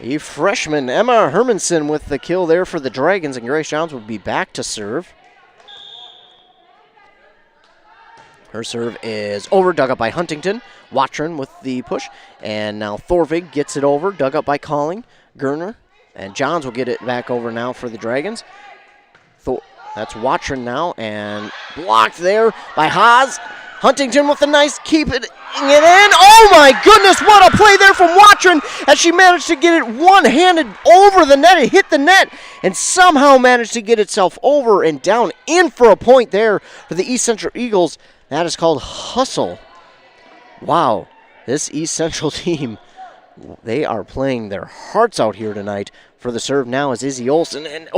The freshman Emma Hermanson with the kill there for the Dragons, and Grace Johns will be back to serve. Her serve is over, dug up by Huntington. Watrin with the push, and now Thorvig gets it over, dug up by Calling. Gerner, and Johns will get it back over now for the Dragons. That's Watrin now, and blocked there by Haas. Huntington with a nice keep it in. Oh my goodness, what a play there from Watrin as she managed to get it one-handed over the net. It hit the net and somehow managed to get itself over and down in for a point there for the East Central Eagles. That is called hustle. Wow, this East Central team, they are playing their hearts out here tonight. For the serve now is Izzy Olsen, and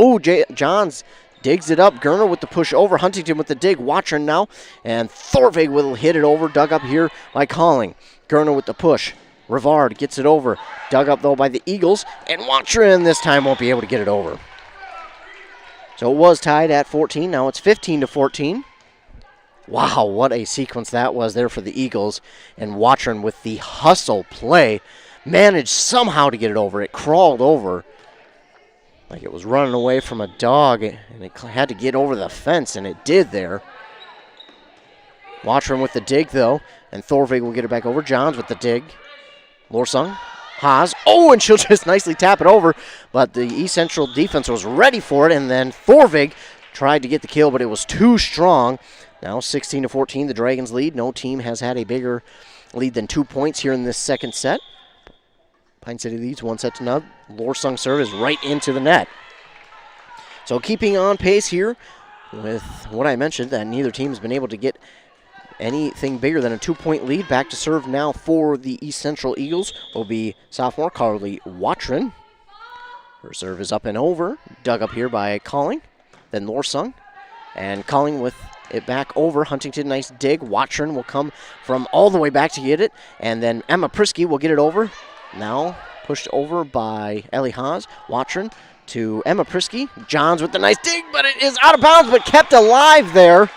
Johns digs it up. Gerner with the push over. Huntington with the dig. Watrin now. And Thorvig will hit it over. Dug up here by Calling. Gerner with the push. Rivard gets it over. Dug up, though, by the Eagles. And Watrin this time won't be able to get it over. So it was tied at 14. Now it's 15-14. Wow, what a sequence that was there for the Eagles. And Watrin with the hustle play. managed somehow to get it over. It crawled over like it was running away from a dog, and it had to get over the fence, and it did there. Watchman with the dig, though, and Thorvig will get it back over. Johns with the dig. Lorsung, Haas. Oh, and she'll just nicely tap it over, but the East Central defense was ready for it, and then Thorvig tried to get the kill, but it was too strong. Now 16-14, the Dragons lead. No team has had a bigger lead than 2 points here in this second set. Pine City leads 1-0. Lorsung serve is right into the net. So keeping on pace here with what I mentioned, that neither team has been able to get anything bigger than a 2-point lead. Back to serve now for the East Central Eagles will be sophomore Carly Watrin. Her serve is up and over, dug up here by Calling. Then Lorsung, and Calling with it back over. Huntington, nice dig. Watrin will come from all the way back to get it, and then Emma Prisky will get it over. Now pushed over by Ellie Haas. Watrin to Emma Prisky. Johns with the nice dig, but it is out of bounds, but kept alive there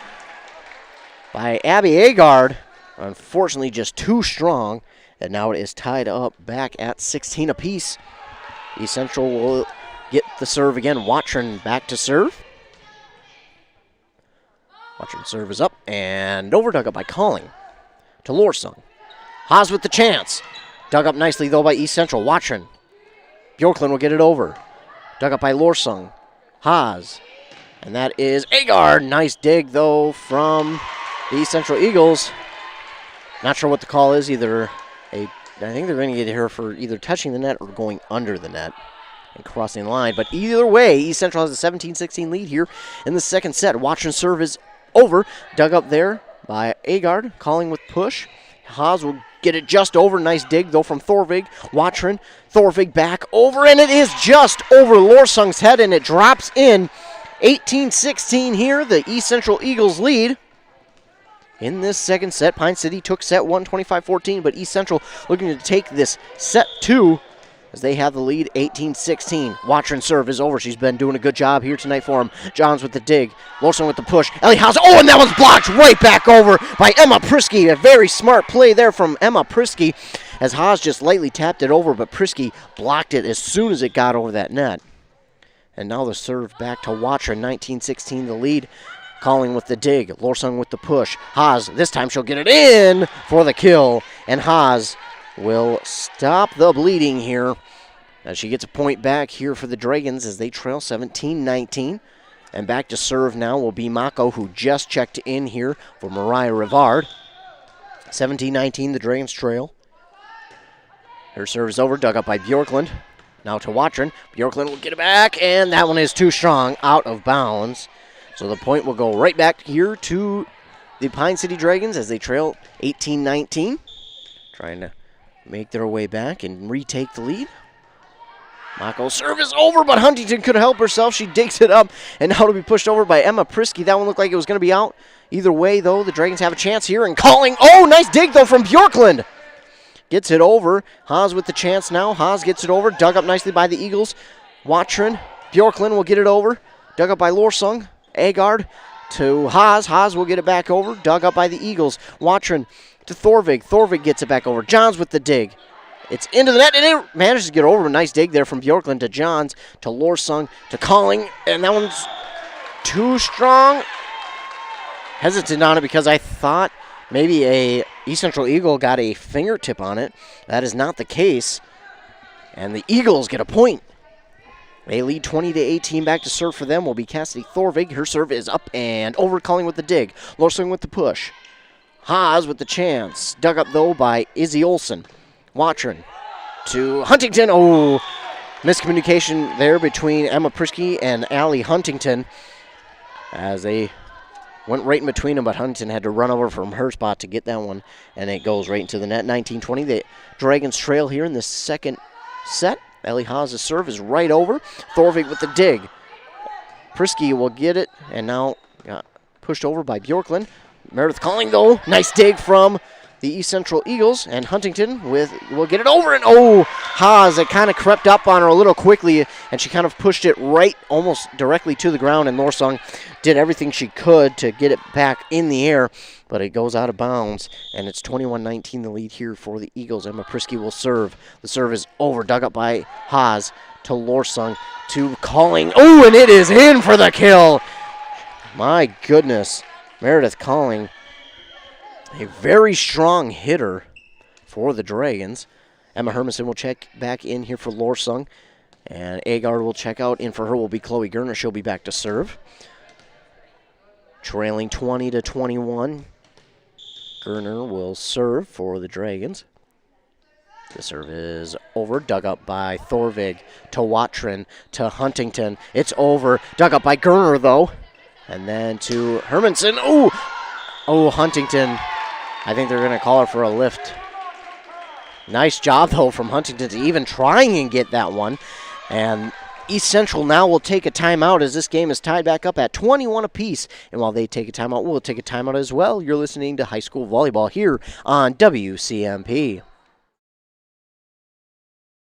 by Abby Agard. Unfortunately, just too strong, and now it is tied up back at 16 apiece. East Central will get the serve again. Watrin back to serve. Watrin serve is up and over, dug up by Calling to Lorsung. Haas with the chance. Dug up nicely, though, by East Central. Watrin. Bjorklund will get it over. Dug up by Lorsung. Haas. And that is Agard. Nice dig, though, from the East Central Eagles. Not sure what the call is. I think they're going to get her for either touching the net or going under the net and crossing the line. But either way, East Central has a 17-16 lead here in the second set. Watrin serve is over. Dug up there by Agard. Calling with push. Haas will get it just over. Nice dig, though, from Thorvig. Watrin. Thorvig back over, and it is just over Lorsung's head, and it drops in. 18-16 here. The East Central Eagles lead. In this second set, Pine City took set 1, 25-14, but East Central looking to take this set 2 as they have the lead 18-16. Watrin serve is over. She's been doing a good job here tonight for him. Johns with the dig. Lawson with the push. Ellie House. Oh, and that one's blocked right back over by Emma Prisky. A very smart play there from Emma Prisky as Haas just lightly tapped it over, but Prisky blocked it as soon as it got over that net. And now the serve back to Watrin. 19-16 the lead. Calling with the dig. Lorsung with the push. Haas, this time she'll get it in for the kill. And Haas will stop the bleeding here as she gets a point back here for the Dragons as they trail 17-19. And back to serve now will be Mako, who just checked in here for Mariah Rivard. 17-19, the Dragons trail. Her serve is over, dug up by Bjorklund. Now to Watrin. Bjorklund will get it back, and that one is too strong, out of bounds. So the point will go right back here to the Pine City Dragons as they trail 18-19. Trying to make their way back and retake the lead. Mako's serve is over, but Huntington could help herself. She digs it up, and now to be pushed over by Emma Prisky. That one looked like it was going to be out. Either way, though, the Dragons have a chance here. And Calling. Oh, nice dig, though, from Bjorklund. Gets it over. Haas with the chance now. Haas gets it over. Dug up nicely by the Eagles. Watrin. Bjorklund will get it over. Dug up by Lorsung. Agard to Haas. Haas will get it back over. Dug up by the Eagles. Watrin to Thorvig. Thorvig gets it back over. Johns with the dig. It's into the net, and it manages to get over. A nice dig there from Bjorklund to Johns to Lorsung to Calling, and that one's too strong. Hesitant on it because I thought maybe a East Central Eagle got a fingertip on it. That is not the case, and the Eagles get a point. They lead 20-18. Back to serve for them will be Cassidy Thorvig. Her serve is up and over. Calling with the dig. Lorsung with the push. Haas with the chance. Dug up, though, by Izzy Olsen. Watrin to Huntington. Oh, miscommunication there between Emma Prisky and Allie Huntington as they went right in between them, but Huntington had to run over from her spot to get that one, and it goes right into the net. 19-20. The Dragons trail here in the second set. Ellie Haas' serve is right over. Thorvig with the dig. Prisky will get it, and now got pushed over by Bjorklund. Meredith Calling, though. Nice dig from the East Central Eagles, and Huntington will get it over, and Haas, it kind of crept up on her a little quickly, and she kind of pushed it right almost directly to the ground, and Lorsong did everything she could to get it back in the air, but it goes out of bounds, and it's 21-19 the lead here for the Eagles. Emma Prisky will serve. The serve is over, dug up by Haas to Lorsong to Calling. And it is in for the kill. My goodness, Meredith Calling, a very strong hitter for the Dragons. Emma Hermanson will check back in here for Lorsong, and Agard will check out. In for her will be Chloe Gerner. She'll be back to serve. Trailing 20-21. Gerner will serve for the Dragons. The serve is over, dug up by Thorvig to Watrin to Huntington. It's over, dug up by Gerner though. And then to Hermanson. Huntington. I think they're going to call her for a lift. Nice job, though, from Huntington to even trying and get that one. And East Central now will take a timeout as this game is tied back up at 21 apiece. And while they take a timeout, we'll take a timeout as well. You're listening to High School Volleyball here on WCMP.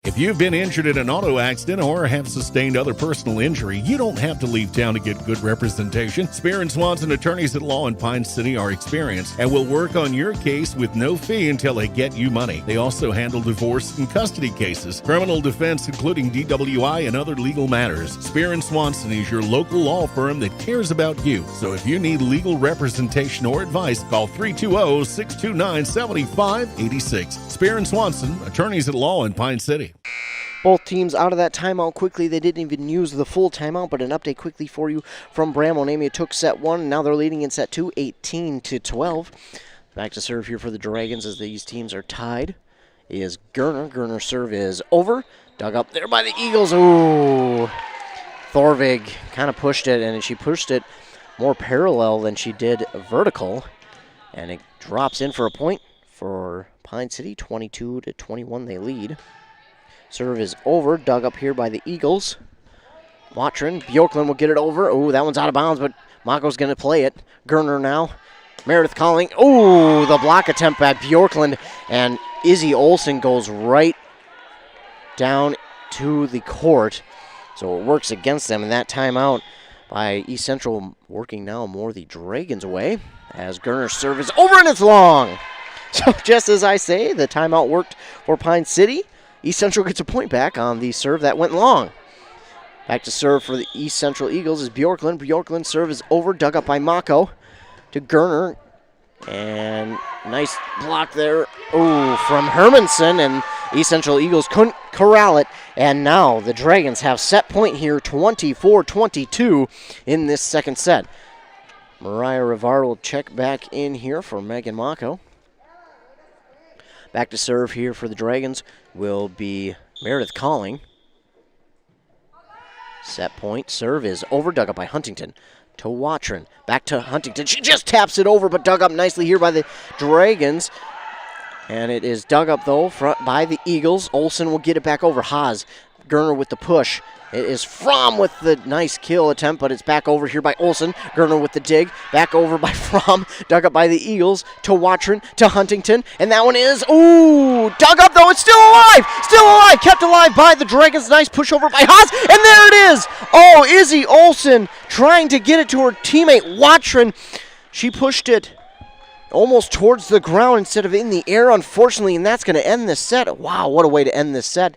If you've been injured in an auto accident or have sustained other personal injury, you don't have to leave town to get good representation. Spear and Swanson attorneys at law in Pine City are experienced and will work on your case with no fee until they get you money. They also handle divorce and custody cases, criminal defense, including DWI and other legal matters. Spear and Swanson is your local law firm that cares about you. So if you need legal representation or advice, call 320-629-7586. Spear and Swanson, attorneys at law in Pine City. Both teams out of that timeout quickly. They didn't even use the full timeout, but an update quickly for you from Bramwell. Namia took set 1, and now they're leading in set 2, 18-12. Back to serve here for the Dragons as these teams are tied is Gerner. Gerner's serve is over. Dug up there by the Eagles. Thorvig kind of pushed it, and she pushed it more parallel than she did vertical. And it drops in for a point for Pine City. 22-21 they lead. Serve is over, dug up here by the Eagles. Watrin, Bjorklund will get it over. That one's out of bounds, but Mako's going to play it. Gerner now. Meredith Calling. The block attempt by Bjorklund. And Izzy Olsen goes right down to the court. So it works against them. And that timeout by East Central working now more the Dragons away. As Gerner's serve is over and it's long. So just as I say, the timeout worked for Pine City. East Central gets a point back on the serve that went long. Back to serve for the East Central Eagles is Bjorklund. Bjorklund's serve is over, dug up by Mako to Gerner. And nice block there. From Hermanson, and East Central Eagles couldn't corral it. And now the Dragons have set point here, 24-22 in this second set. Mariah Rivard will check back in here for Megan Mako. Back to serve here for the Dragons will be Meredith Calling. Set point. Serve is over. Dug up by Huntington to Watrin. Back to Huntington. She just taps it over, but dug up nicely here by the Dragons. And it is dug up, though, by the Eagles. Olsen will get it back over. Haas. Gerner with the push. It is Fromm with the nice kill attempt, but it's back over here by Olsen. Gerner with the dig. Back over by Fromm. Dug up by the Eagles to Watrin to Huntington. And that one is, dug up though. It's still alive. Still alive. Kept alive by the Dragons. Nice push over by Haas. And there it is. Izzy Olsen trying to get it to her teammate Watrin. She pushed it almost towards the ground instead of in the air, unfortunately, and that's going to end this set. Wow, what a way to end this set.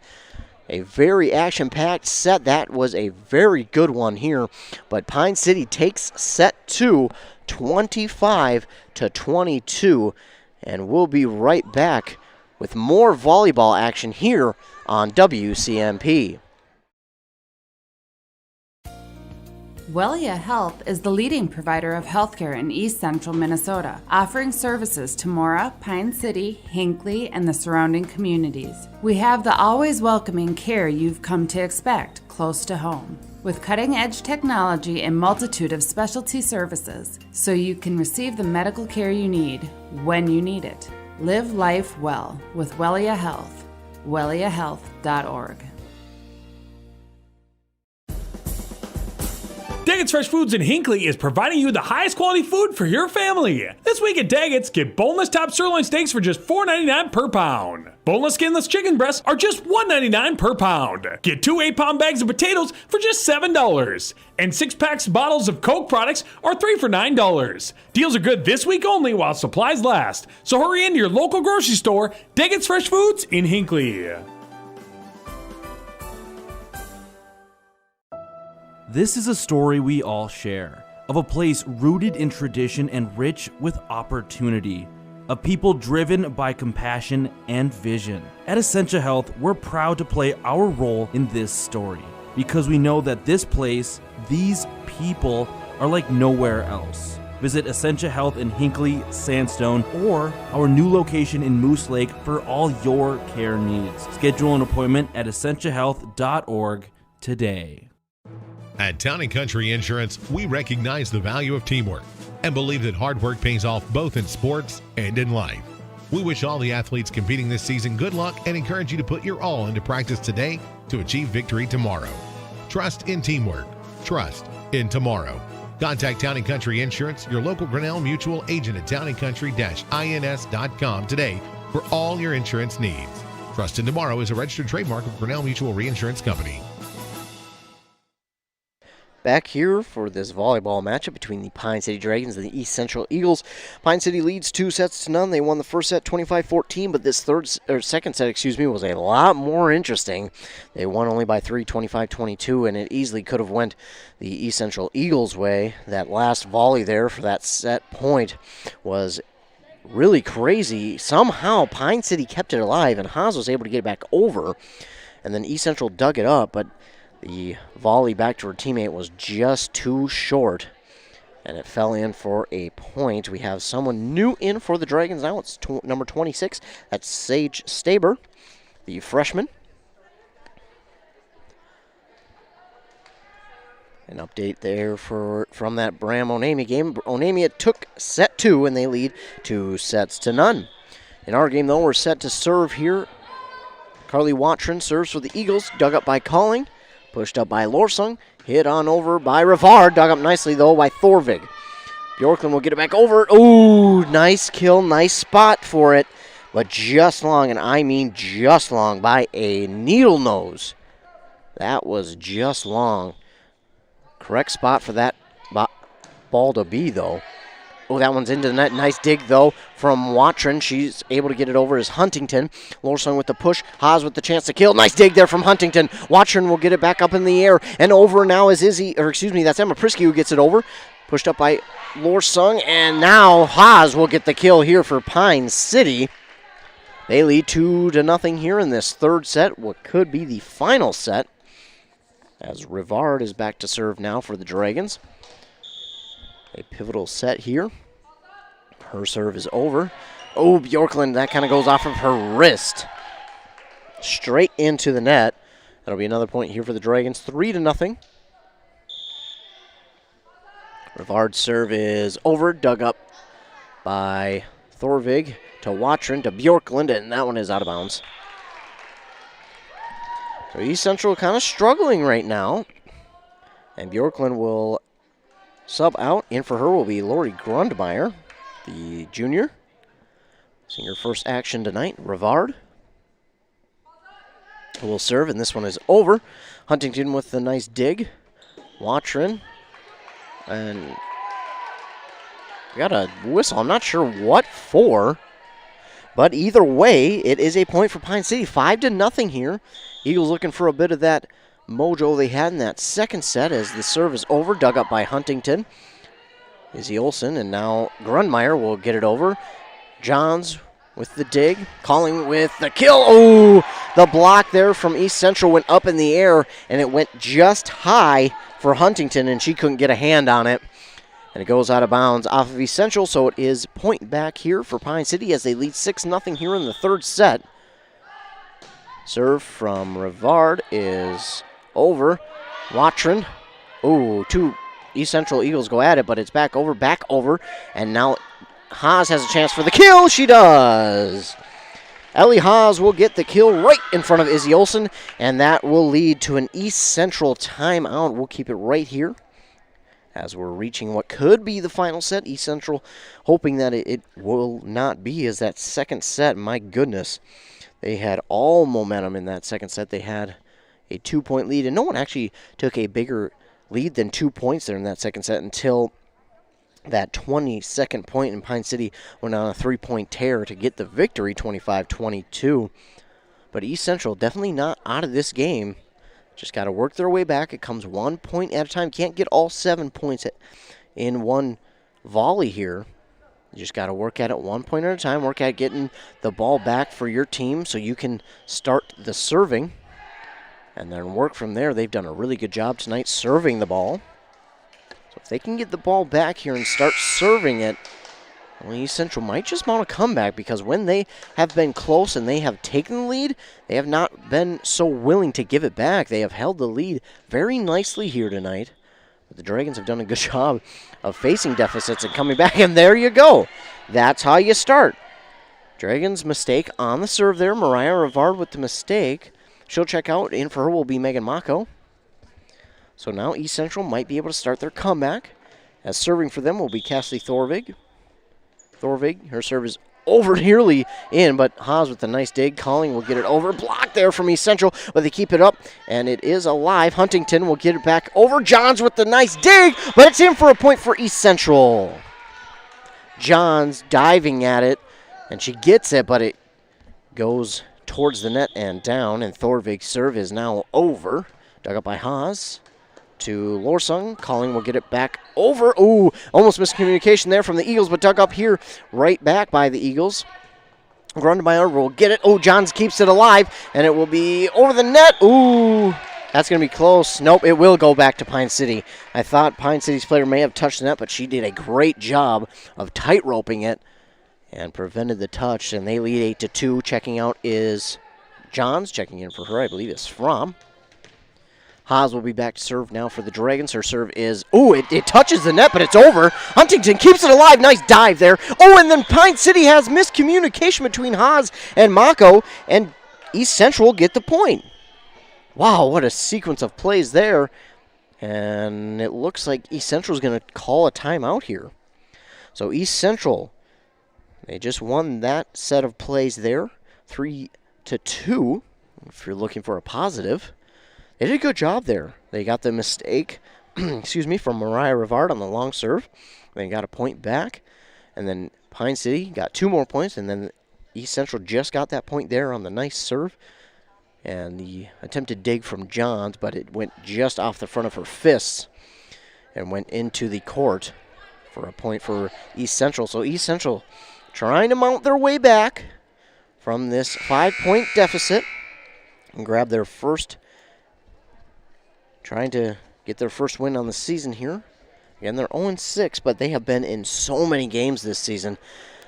A very action-packed set. That was a very good one here. But Pine City takes set 2, 25-22. And we'll be right back with more volleyball action here on WCMP. Wellia Health is the leading provider of healthcare in East Central Minnesota, offering services to Mora, Pine City, Hinckley, and the surrounding communities. We have the always welcoming care you've come to expect close to home, with cutting-edge technology and multitude of specialty services, so you can receive the medical care you need when you need it. Live life well with Wellia Health. welliahealth.org. Daggett's Fresh Foods in Hinckley is providing you the highest quality food for your family. This week at Daggett's, get boneless top sirloin steaks for just $4.99 per pound. Boneless skinless chicken breasts are just $1.99 per pound. Get 2 8-pound bags of potatoes for just $7. And 6-pack bottles of Coke products are 3 for $9. Deals are good this week only while supplies last. So hurry into your local grocery store, Daggett's Fresh Foods in Hinckley. This is a story we all share, of a place rooted in tradition and rich with opportunity, of people driven by compassion and vision. At Essentia Health, we're proud to play our role in this story, because we know that this place, these people, are like nowhere else. Visit Essentia Health in Hinckley, Sandstone, or our new location in Moose Lake for all your care needs. Schedule an appointment at essentiahealth.org today. At Town & Country Insurance, we recognize the value of teamwork and believe that hard work pays off both in sports and in life. We wish all the athletes competing this season good luck and encourage you to put your all into practice today to achieve victory tomorrow. Trust in teamwork. Trust in tomorrow. Contact Town & Country Insurance, your local Grinnell Mutual agent at towncountry-ins.com today for all your insurance needs. Trust in Tomorrow is a registered trademark of Grinnell Mutual Reinsurance Company. Back here for this volleyball matchup between the Pine City Dragons and the East Central Eagles. Pine City leads 2-0. They won the first set 25-14, but this second set, was a lot more interesting. They won only by 3, 25-22, and it easily could have went the East Central Eagles' way. That last volley there for that set point was really crazy. Somehow Pine City kept it alive, and Haas was able to get it back over, and then East Central dug it up, but the volley back to her teammate was just too short, and it fell in for a point. We have someone new in for the Dragons now. It's number 26. That's Sage Staber, the freshman. An update there from that Bram-Onami game. Onami took set 2, and they lead 2-0. In our game, though, we're set to serve here. Carly Watron serves for the Eagles, dug up by Calling. Pushed up by Lorsung, hit on over by Rivard, dug up nicely though by Thorvig. Bjorklund will get it back over. Ooh, nice kill, nice spot for it, but just long, and I mean just long, by a needle nose. That was just long. Correct spot for that ball to be though. Oh, that one's into the net. Nice dig, though, from Watron. She's able to get it over as Huntington. Lorsung with the push. Haas with the chance to kill. Nice dig there from Huntington. Watron will get it back up in the air. And over now is that's Emma Prisky who gets it over. Pushed up by Lorsung. And now Haas will get the kill here for Pine City. They lead 2-0 here in this third set, what could be the final set, as Rivard is back to serve now for the Dragons. A pivotal set here. Her serve is over. Oh, Bjorklund, that kind of goes off of her wrist. Straight into the net. That'll be another point here for the Dragons. 3-0. Rivard's serve is over. Dug up by Thorvig to Watron to Bjorklund, and that one is out of bounds. So East Central kind of struggling right now. And Bjorklund will sub out. In for her will be Lori Grundmeyer, the junior. Seeing her first action tonight. Rivard will serve, and this one is over. Huntington with the nice dig. Watron. And we got a whistle. I'm not sure what for. But either way, it is a point for Pine City. 5-0 here. Eagles looking for a bit of that mojo they had in that second set as the serve is over, dug up by Huntington. Izzy Olsen, and now Grundmeyer will get it over. Johns with the dig, Calling with the kill. Oh, the block there from East Central went up in the air, and it went just high for Huntington, and she couldn't get a hand on it. And it goes out of bounds off of East Central, so it is point back here for Pine City as they lead 6-0 here in the third set. Serve from Rivard is over. Watron. Ooh, 2 East Central Eagles go at it, but it's back over, and now Haas has a chance for the kill. She does. Ellie Haas will get the kill right in front of Izzy Olsen, and that will lead to an East Central timeout. We'll keep it right here as we're reaching what could be the final set. East Central hoping that it will not be, as that second set, my goodness, they had all momentum in that second set. They had a 2-point lead, and no one actually took a bigger lead than 2 points there in that second set until that 22nd point, and Pine City went on a 3-point tear to get the victory, 25-22. But East Central definitely not out of this game. Just got to work their way back. It comes 1 point at a time. Can't get all 7 points in one volley here. You just got to work at it 1 point at a time. Work at getting the ball back for your team so you can start the serving. And then work from there. They've done a really good job tonight serving the ball. So if they can get the ball back here and start serving it, well, East Central might just mount a comeback, because when they have been close and they have taken the lead, they have not been so willing to give it back. They have held the lead very nicely here tonight. But the Dragons have done a good job of facing deficits and coming back, and there you go. That's how you start. Dragons' mistake on the serve there. Mariah Rivard with the mistake. She'll check out. In for her will be Megan Mako. So now East Central might be able to start their comeback, as serving for them will be Cassie Thorvig. Thorvig, her serve is over nearly in, but Haas with a nice dig. Calling will get it over. Blocked there from East Central, but they keep it up, and it is alive. Huntington will get it back over. Johns with the nice dig, but it's in for a point for East Central. Johns diving at it, and she gets it, but it goes towards the net and down, and Thorvig's serve is now over. Dug up by Haas to Lorsung. Calling will get it back over. Ooh, almost miscommunication there from the Eagles, but dug up here right back by the Eagles. Grundmeyer will get it. Oh, Johns keeps it alive, and it will be over the net. Ooh, that's going to be close. Nope, it will go back to Pine City. I thought Pine City's player may have touched the net, but she did a great job of tight-roping it and prevented the touch, and they lead 8-2. Checking out is Johns. Checking in for her, I believe, is Fromm. Haas will be back to serve now for the Dragons. Her serve is, it touches the net, but it's over. Huntington keeps it alive. Nice dive there. Oh, and then Pine City has miscommunication between Haas and Mako, and East Central get the point. Wow, what a sequence of plays there. And it looks like East Central is going to call a timeout here. So East Central, they just won that set of plays there, 3-2, if you're looking for a positive. They did a good job there. They got the mistake, from Mariah Rivard on the long serve. They got a point back, and then Pine City got 2 more points, and then East Central just got that point there on the nice serve. And the attempted dig from Johns, but it went just off the front of her fists and went into the court for a point for East Central. So East Central trying to mount their way back from this 5-point deficit and grab their first, trying to get their first win on the season here. Again, they're 0-6, but they have been in so many games this season.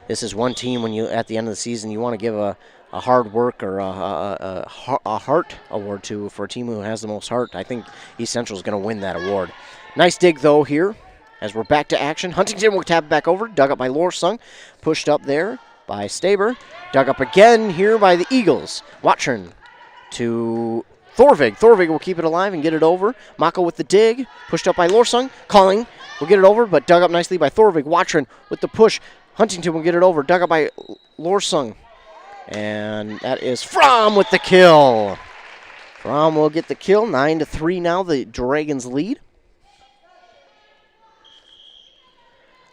This is one team when you, at the end of the season, you want to give a hard work or a heart award to for a team who has the most heart. I think East Central is going to win that award. Nice dig, though, here as we're back to action. Huntington will tap back over. Dug up by Lorsung. Pushed up there by Staber. Dug up again here by the Eagles. Watchern to Thorvig. Thorvig will keep it alive and get it over. Mako with the dig. Pushed up by Lorsung. Calling will get it over, but dug up nicely by Thorvig. Watchern with the push. Huntington will get it over. Dug up by Lorsung. And that is Fromm with the kill. Fromm will get the kill. 9-3 now, the Dragons lead.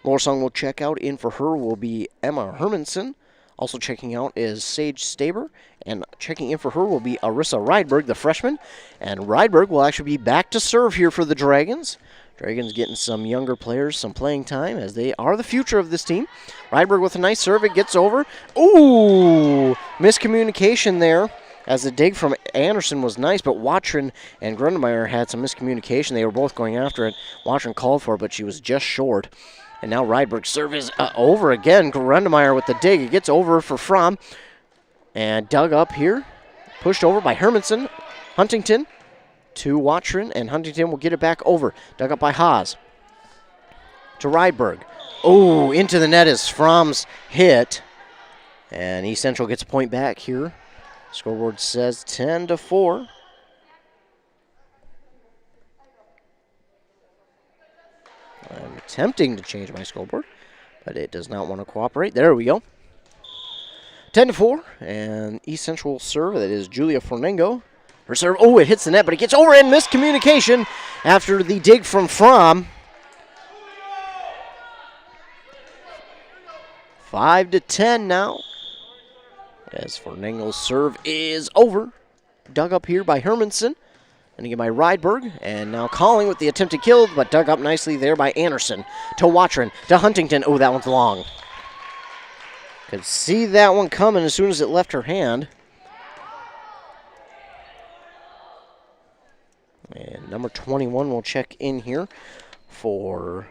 Lorsung will check out. In for her will be Emma Hermanson. Also checking out is Sage Staber. And checking in for her will be Arissa Rydberg, the freshman. And Rydberg will actually be back to serve here for the Dragons. Dragons getting some younger players some playing time, as they are the future of this team. Rydberg with a nice serve. It gets over. Ooh! Miscommunication there, as the dig from Anderson was nice, but Watrin and Grundmeyer had some miscommunication. They were both going after it. Watrin called for it, but she was just short. And now Rydberg's serve is over again. Grundmeyer with the dig. It gets over for Fromm. And dug up here. Pushed over by Hermanson. Huntington to Watrin, and Huntington will get it back over. Dug up by Haas. To Rydberg. Oh, into the net is Fromm's hit. And East Central gets a point back here. Scoreboard says 10-4. attempting to change my scoreboard, but it does not want to cooperate. There we go. 10-4, and East Central serve. That is Julia Fornengo. Her serve, oh, it hits the net, but it gets over and miscommunication after the dig from Fromm. 5-10 now, as Fornengo's serve is over. Dug up here by Hermanson. And again by Rydberg, and now Calling with the attempted kill, but dug up nicely there by Anderson. To Watrin, to Huntington. Oh, that one's long. Could see that one coming as soon as it left her hand. And number 21 will check in here for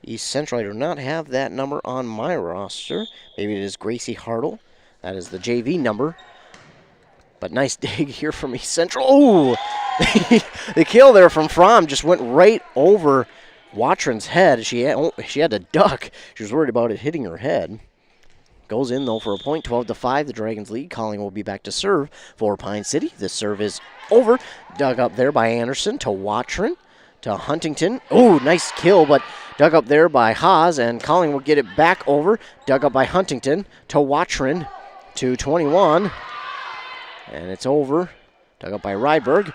East Central. I do not have that number on my roster. Maybe it is Gracie Hartle. That is the JV number. But nice dig here from East Central. Oh, the kill there from Fromm just went right over Watrin's head. She had to duck. She was worried about it hitting her head. Goes in, though, for a point. 12-5, the Dragons lead. Calling will be back to serve for Pine City. This serve is over. Dug up there by Anderson to Watrin to Huntington. Oh, nice kill, but dug up there by Haas, and Calling will get it back over. Dug up by Huntington to Watrin to 21. And it's over. Dug up by Rydberg.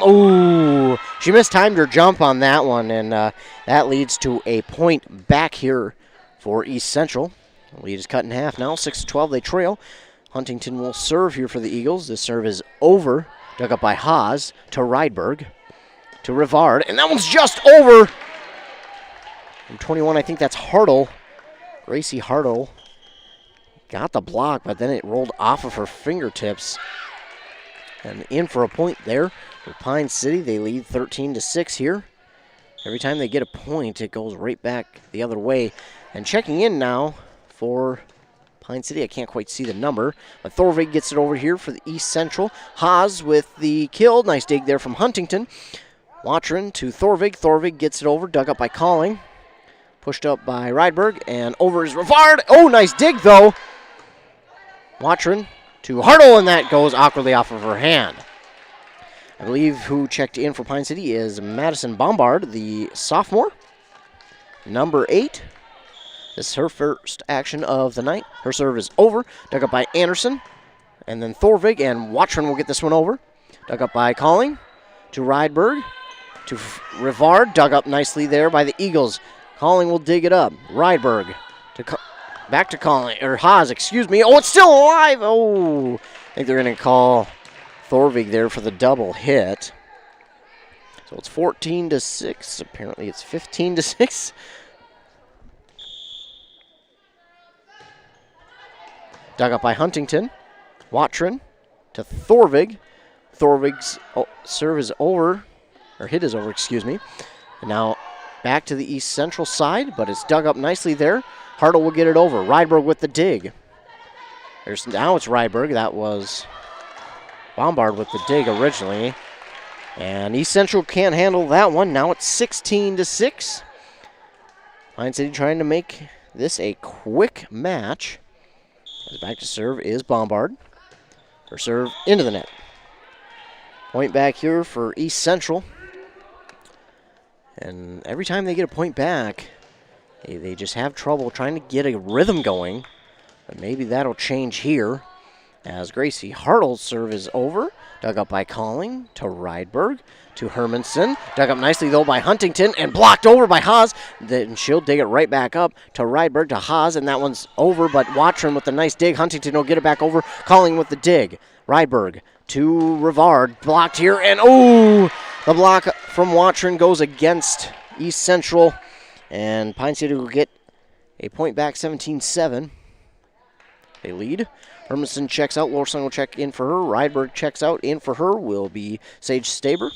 Ooh, she mistimed her jump on that one, and that leads to a point back here for East Central. The lead is cut in half now. 6-12, they trail. Huntington will serve here for the Eagles. This serve is over. Dug up by Haas to Rydberg to Rivard, and that one's just over. From 21, I think that's Hartle. Gracie Hartle got the block, but then it rolled off of her fingertips. And in for a point there for Pine City. They lead 13-6 here. Every time they get a point, it goes right back the other way. And checking in now for Pine City, I can't quite see the number, but Thorvig gets it over here for the East Central. Haas with the kill. Nice dig there from Huntington. Watrin to Thorvig. Thorvig gets it over, dug up by Calling. Pushed up by Rydberg, and over is Rivard. Oh, nice dig, though. Watrin to Hartle, and that goes awkwardly off of her hand. I believe who checked in for Pine City is Madison Bombard, the sophomore. Number 8. This is her first action of the night. Her serve is over. Dug up by Anderson. And then Thorvig, and Watrin will get this one over. Dug up by Calling. To Rydberg. To Rivard. Dug up nicely there by the Eagles. Calling will dig it up. Rydberg to back to Calling, or Haas, excuse me. Oh, it's still alive. Oh, I think they're going to call Thorvig there for the double hit. So it's 14-6. Apparently it's 15-6. Dug up by Huntington. Watrin to Thorvig. Thorvig's serve is over, or hit is over, excuse me. And now back to the East Central side, but it's dug up nicely there. Hartle will get it over. Rydberg with the dig. Now it's Rydberg. That was Bombard with the dig originally. And East Central can't handle that one. Now it's 16-6. Pine City trying to make this a quick match. As back to serve is Bombard. Her serve into the net. Point back here for East Central. And every time they get a point back, they just have trouble trying to get a rhythm going. But maybe that'll change here. As Gracie Hartle's serve is over. Dug up by Calling to Rydberg to Hermanson. Dug up nicely, though, by Huntington and blocked over by Haas. Then she'll dig it right back up to Rydberg to Haas, and that one's over. But Watrin with the nice dig. Huntington will get it back over. Calling with the dig. Rydberg to Rivard. Blocked here, and oh! The block from Watrin goes against East Central. And Pine City will get a point back, 17-7. They lead. Hermanson checks out. Lorson will check in for her. Rydberg checks out. In for her will be Sage Staber.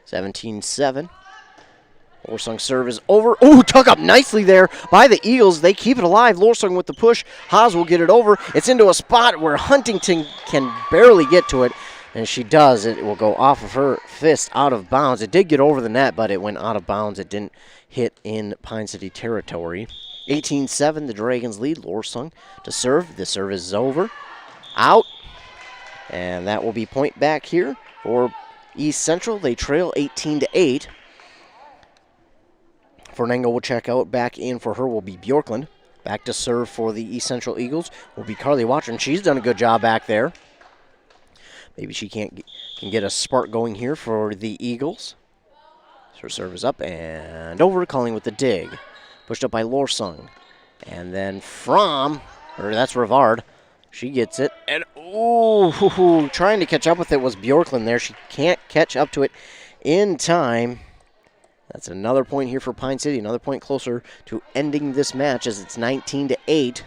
17-7. Lorsung's serve is over. Oh, tuck up nicely there by the Eagles. They keep it alive. Lorsung with the push. Haas will get it over. It's into a spot where Huntington can barely get to it. And she does. It will go off of her fist out of bounds. It did get over the net, but it went out of bounds. It didn't hit in Pine City territory. 18-7, the Dragons lead. Lorsung to serve. The serve is over. Out. And that will be point back here for East Central. They trail 18-8. Fernango will check out. Back in for her will be Bjorklund. Back to serve for the East Central Eagles will be Carly Watson. She's done a good job back there. Maybe she can get a spark going here for the Eagles. Her serve is up and over, calling with the dig. Pushed up by Lorsung. And then that's Rivard. She gets it. And, trying to catch up with it was Bjorklund there. She can't catch up to it in time. That's another point here for Pine City. Another point closer to ending this match as it's 19-8.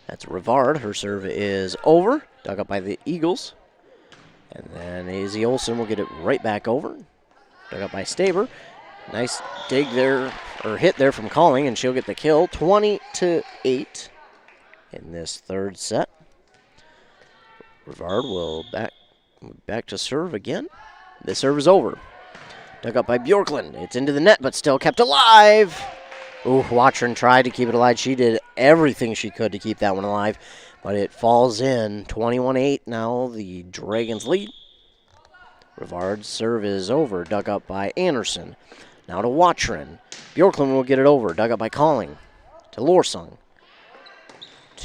That's Rivard. Her serve is over. Dug up by the Eagles. And then Izzy Olsen will get it right back over. Dug up by Staber. Nice dig there, or hit there from Calling, and she'll get the kill. 20-8 in this third set. Rivard will back to serve again. The serve is over. Dug up by Bjorklund. It's into the net, but still kept alive. Watron tried to keep it alive. She did everything she could to keep that one alive, but it falls in. 21-8 now, the Dragons lead. Rivard's serve is over. Dug up by Anderson. Now to Watron. Bjorklund will get it over. Dug up by Calling. To Lorsung.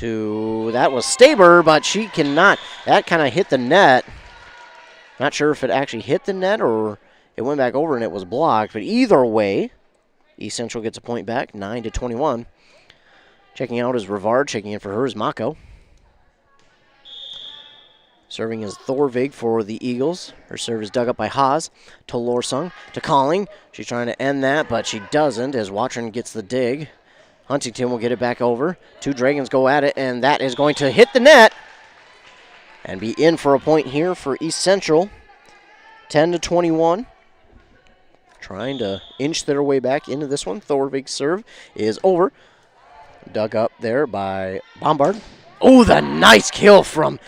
That was Staber, but she cannot. That kind of hit the net. Not sure if it actually hit the net or it went back over and it was blocked, but either way, East Central gets a point back, 9-21. Checking out is Rivard. Checking in for her is Mako. Serving is Thorvig for the Eagles. Her serve is dug up by Haas. To Lorsung. To Calling. She's trying to end that, but she doesn't as Watron gets the dig. Huntington will get it back over. Two Dragons go at it, and that is going to hit the net and be in for a point here for East Central. 10-21. Trying to inch their way back into this one. Thorvig's serve is over. Dug up there by Bombard. The nice kill from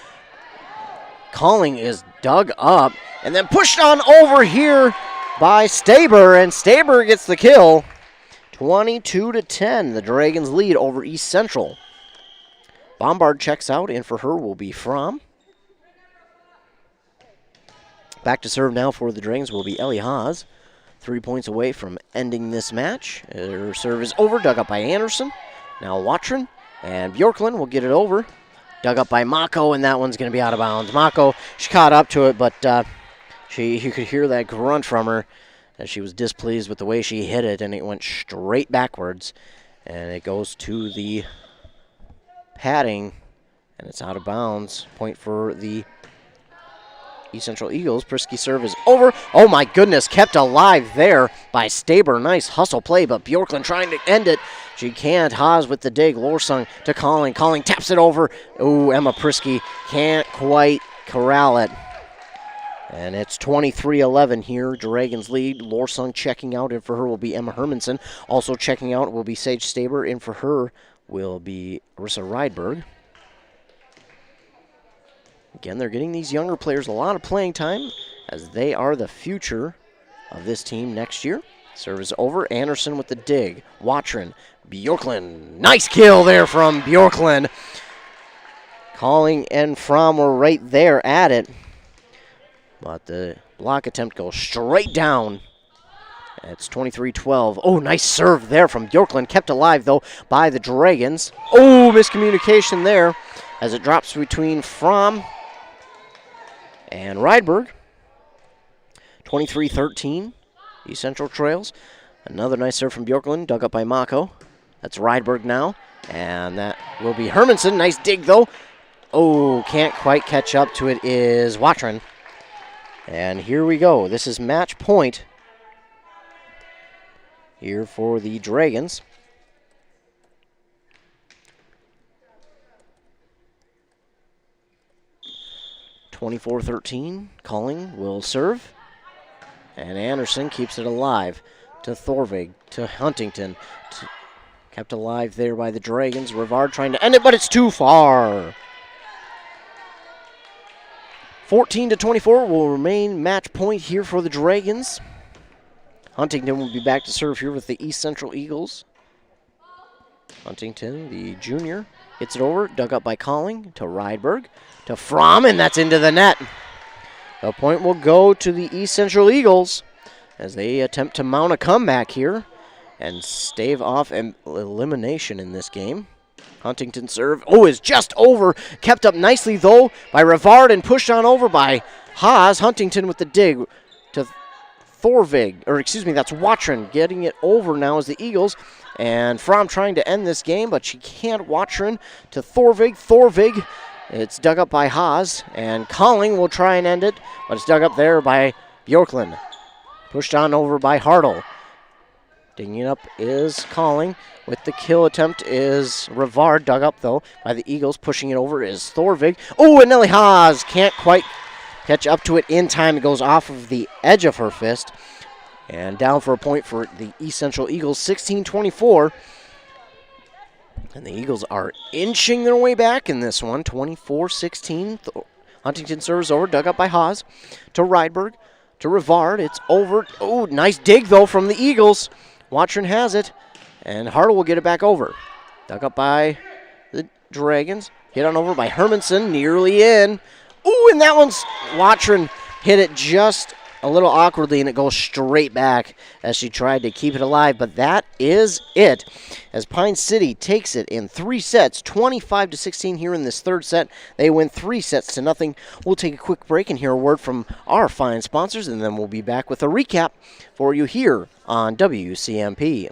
Calling is dug up and then pushed on over here by Staber, and Staber gets the kill. 22-10, the Dragons lead over East Central. Bombard checks out, and for her will be Fromm. Back to serve now for the Dragons will be Ellie Haas. 3 points away from ending this match. Her serve is over, dug up by Anderson. Now Watron, and Bjorklund will get it over. Dug up by Mako, and that one's going to be out of bounds. Mako, she caught up to it, but you could hear that grunt from her as she was displeased with the way she hit it, and it went straight backwards. And it goes to the padding, and it's out of bounds. Point for the East Central Eagles. Prisky serve is over. Oh my goodness, kept alive there by Staber. Nice hustle play, but Bjorklund trying to end it. She can't. Haas with the dig. Lorsung to Calling. Calling taps it over. Emma Prisky can't quite corral it. And it's 23-11 here. Dragons lead. Lorsung checking out, and for her will be Emma Hermanson. Also checking out will be Sage Staber, and for her will be Arissa Rydberg. Again, they're getting these younger players a lot of playing time as they are the future of this team next year. Service over. Anderson with the dig. Watron. Bjorklund. Nice kill there from Bjorklund. Calling and Fromm were right there at it. But the block attempt goes straight down. It's 23-12. Nice serve there from Bjorklund. Kept alive, though, by the Dragons. Miscommunication there as it drops between Fromm and Rydberg. 23-13. East Central trails. Another nice serve from Bjorklund, dug up by Mako. That's Rydberg now. And that will be Hermanson. Nice dig, though. Can't quite catch up to it is Watron. And here we go. This is match point here for the Dragons. (24-13). Calling will serve. And Anderson keeps it alive to Thorvig, to Huntington. Kept alive there by the Dragons. Rivard trying to end it, but it's too far. 14-24 will remain match point here for the Dragons. Huntington will be back to serve here with the East Central Eagles. Huntington, the junior, gets it over, dug up by Calling, to Rydberg, to Fromm, and that's into the net. The point will go to the East Central Eagles as they attempt to mount a comeback here and stave off an elimination in this game. Huntington serve, is just over. Kept up nicely, though, by Rivard and pushed on over by Haas. Huntington with the dig to Thorvig, that's Watrin getting it over now as the Eagles. And Fromm trying to end this game, but she can't. Watrin to Thorvig. Thorvig, it's dug up by Haas, and Colling will try and end it, but it's dug up there by Bjorklund. Pushed on over by Hartle. Digging it up is Colling. With the kill attempt is Rivard, dug up though by the Eagles. Pushing it over is Thorvig. And Nelly Haas can't quite catch up to it in time. It goes off of the edge of her fist. And down for a point for the East Central Eagles, 16-24. And the Eagles are inching their way back in this one, 24-16. Huntington serves over, dug up by Haas. To Rydberg, to Rivard, it's over. Nice dig though from the Eagles. Watrin has it, and Hartle will get it back over. Dug up by the Dragons. Hit on over by Hermanson, nearly in. And that one's, Watrin hit it just a little awkwardly, and it goes straight back as she tried to keep it alive. But that is it, as Pine City takes it in 3 sets, 25-16 here in this third set. They win 3 sets to nothing. We'll take a quick break and hear a word from our fine sponsors, and then we'll be back with a recap for you here on WCMP.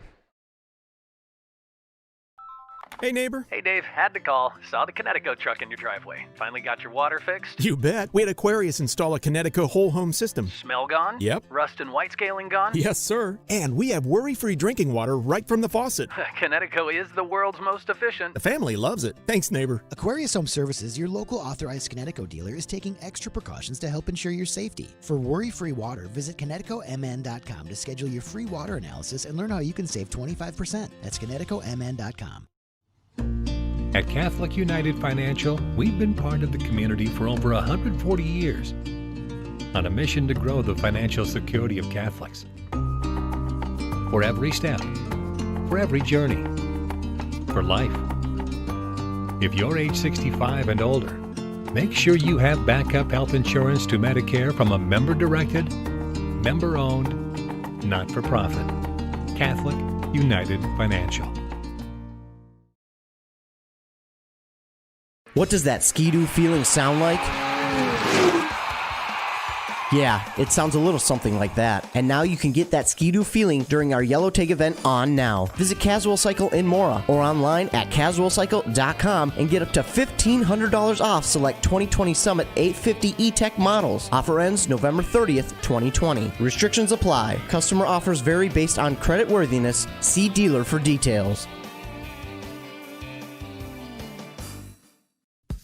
Hey, neighbor. Hey, Dave. Had to call. Saw the Connecticut truck in your driveway. Finally got your water fixed? You bet. We had Aquarius install a Connecticut whole home system. Smell gone? Yep. Rust and white scaling gone? Yes, sir. And we have worry-free drinking water right from the faucet. Connecticut is the world's most efficient. The family loves it. Thanks, neighbor. Aquarius Home Services, your local authorized Connecticut dealer, is taking extra precautions to help ensure your safety. For worry-free water, visit ConnecticutMN.com to schedule your free water analysis and learn how you can save 25%. That's ConnecticutMN.com. At Catholic United Financial, we've been part of the community for over 140 years, on a mission to grow the financial security of Catholics. For every step, for every journey, for life. If you're age 65 and older, make sure you have backup health insurance to Medicare from a member-directed, member-owned, not-for-profit Catholic United Financial. What does that Ski-Doo feeling sound like? Yeah, it sounds a little something like that. And now you can get that Ski-Doo feeling during our Yellow Tag event on now. Visit Casual Cycle in Mora or online at casualcycle.com and get up to $1,500 off select 2020 Summit 850 E-Tech models. Offer ends November 30th, 2020. Restrictions apply. Customer offers vary based on credit worthiness. See dealer for details.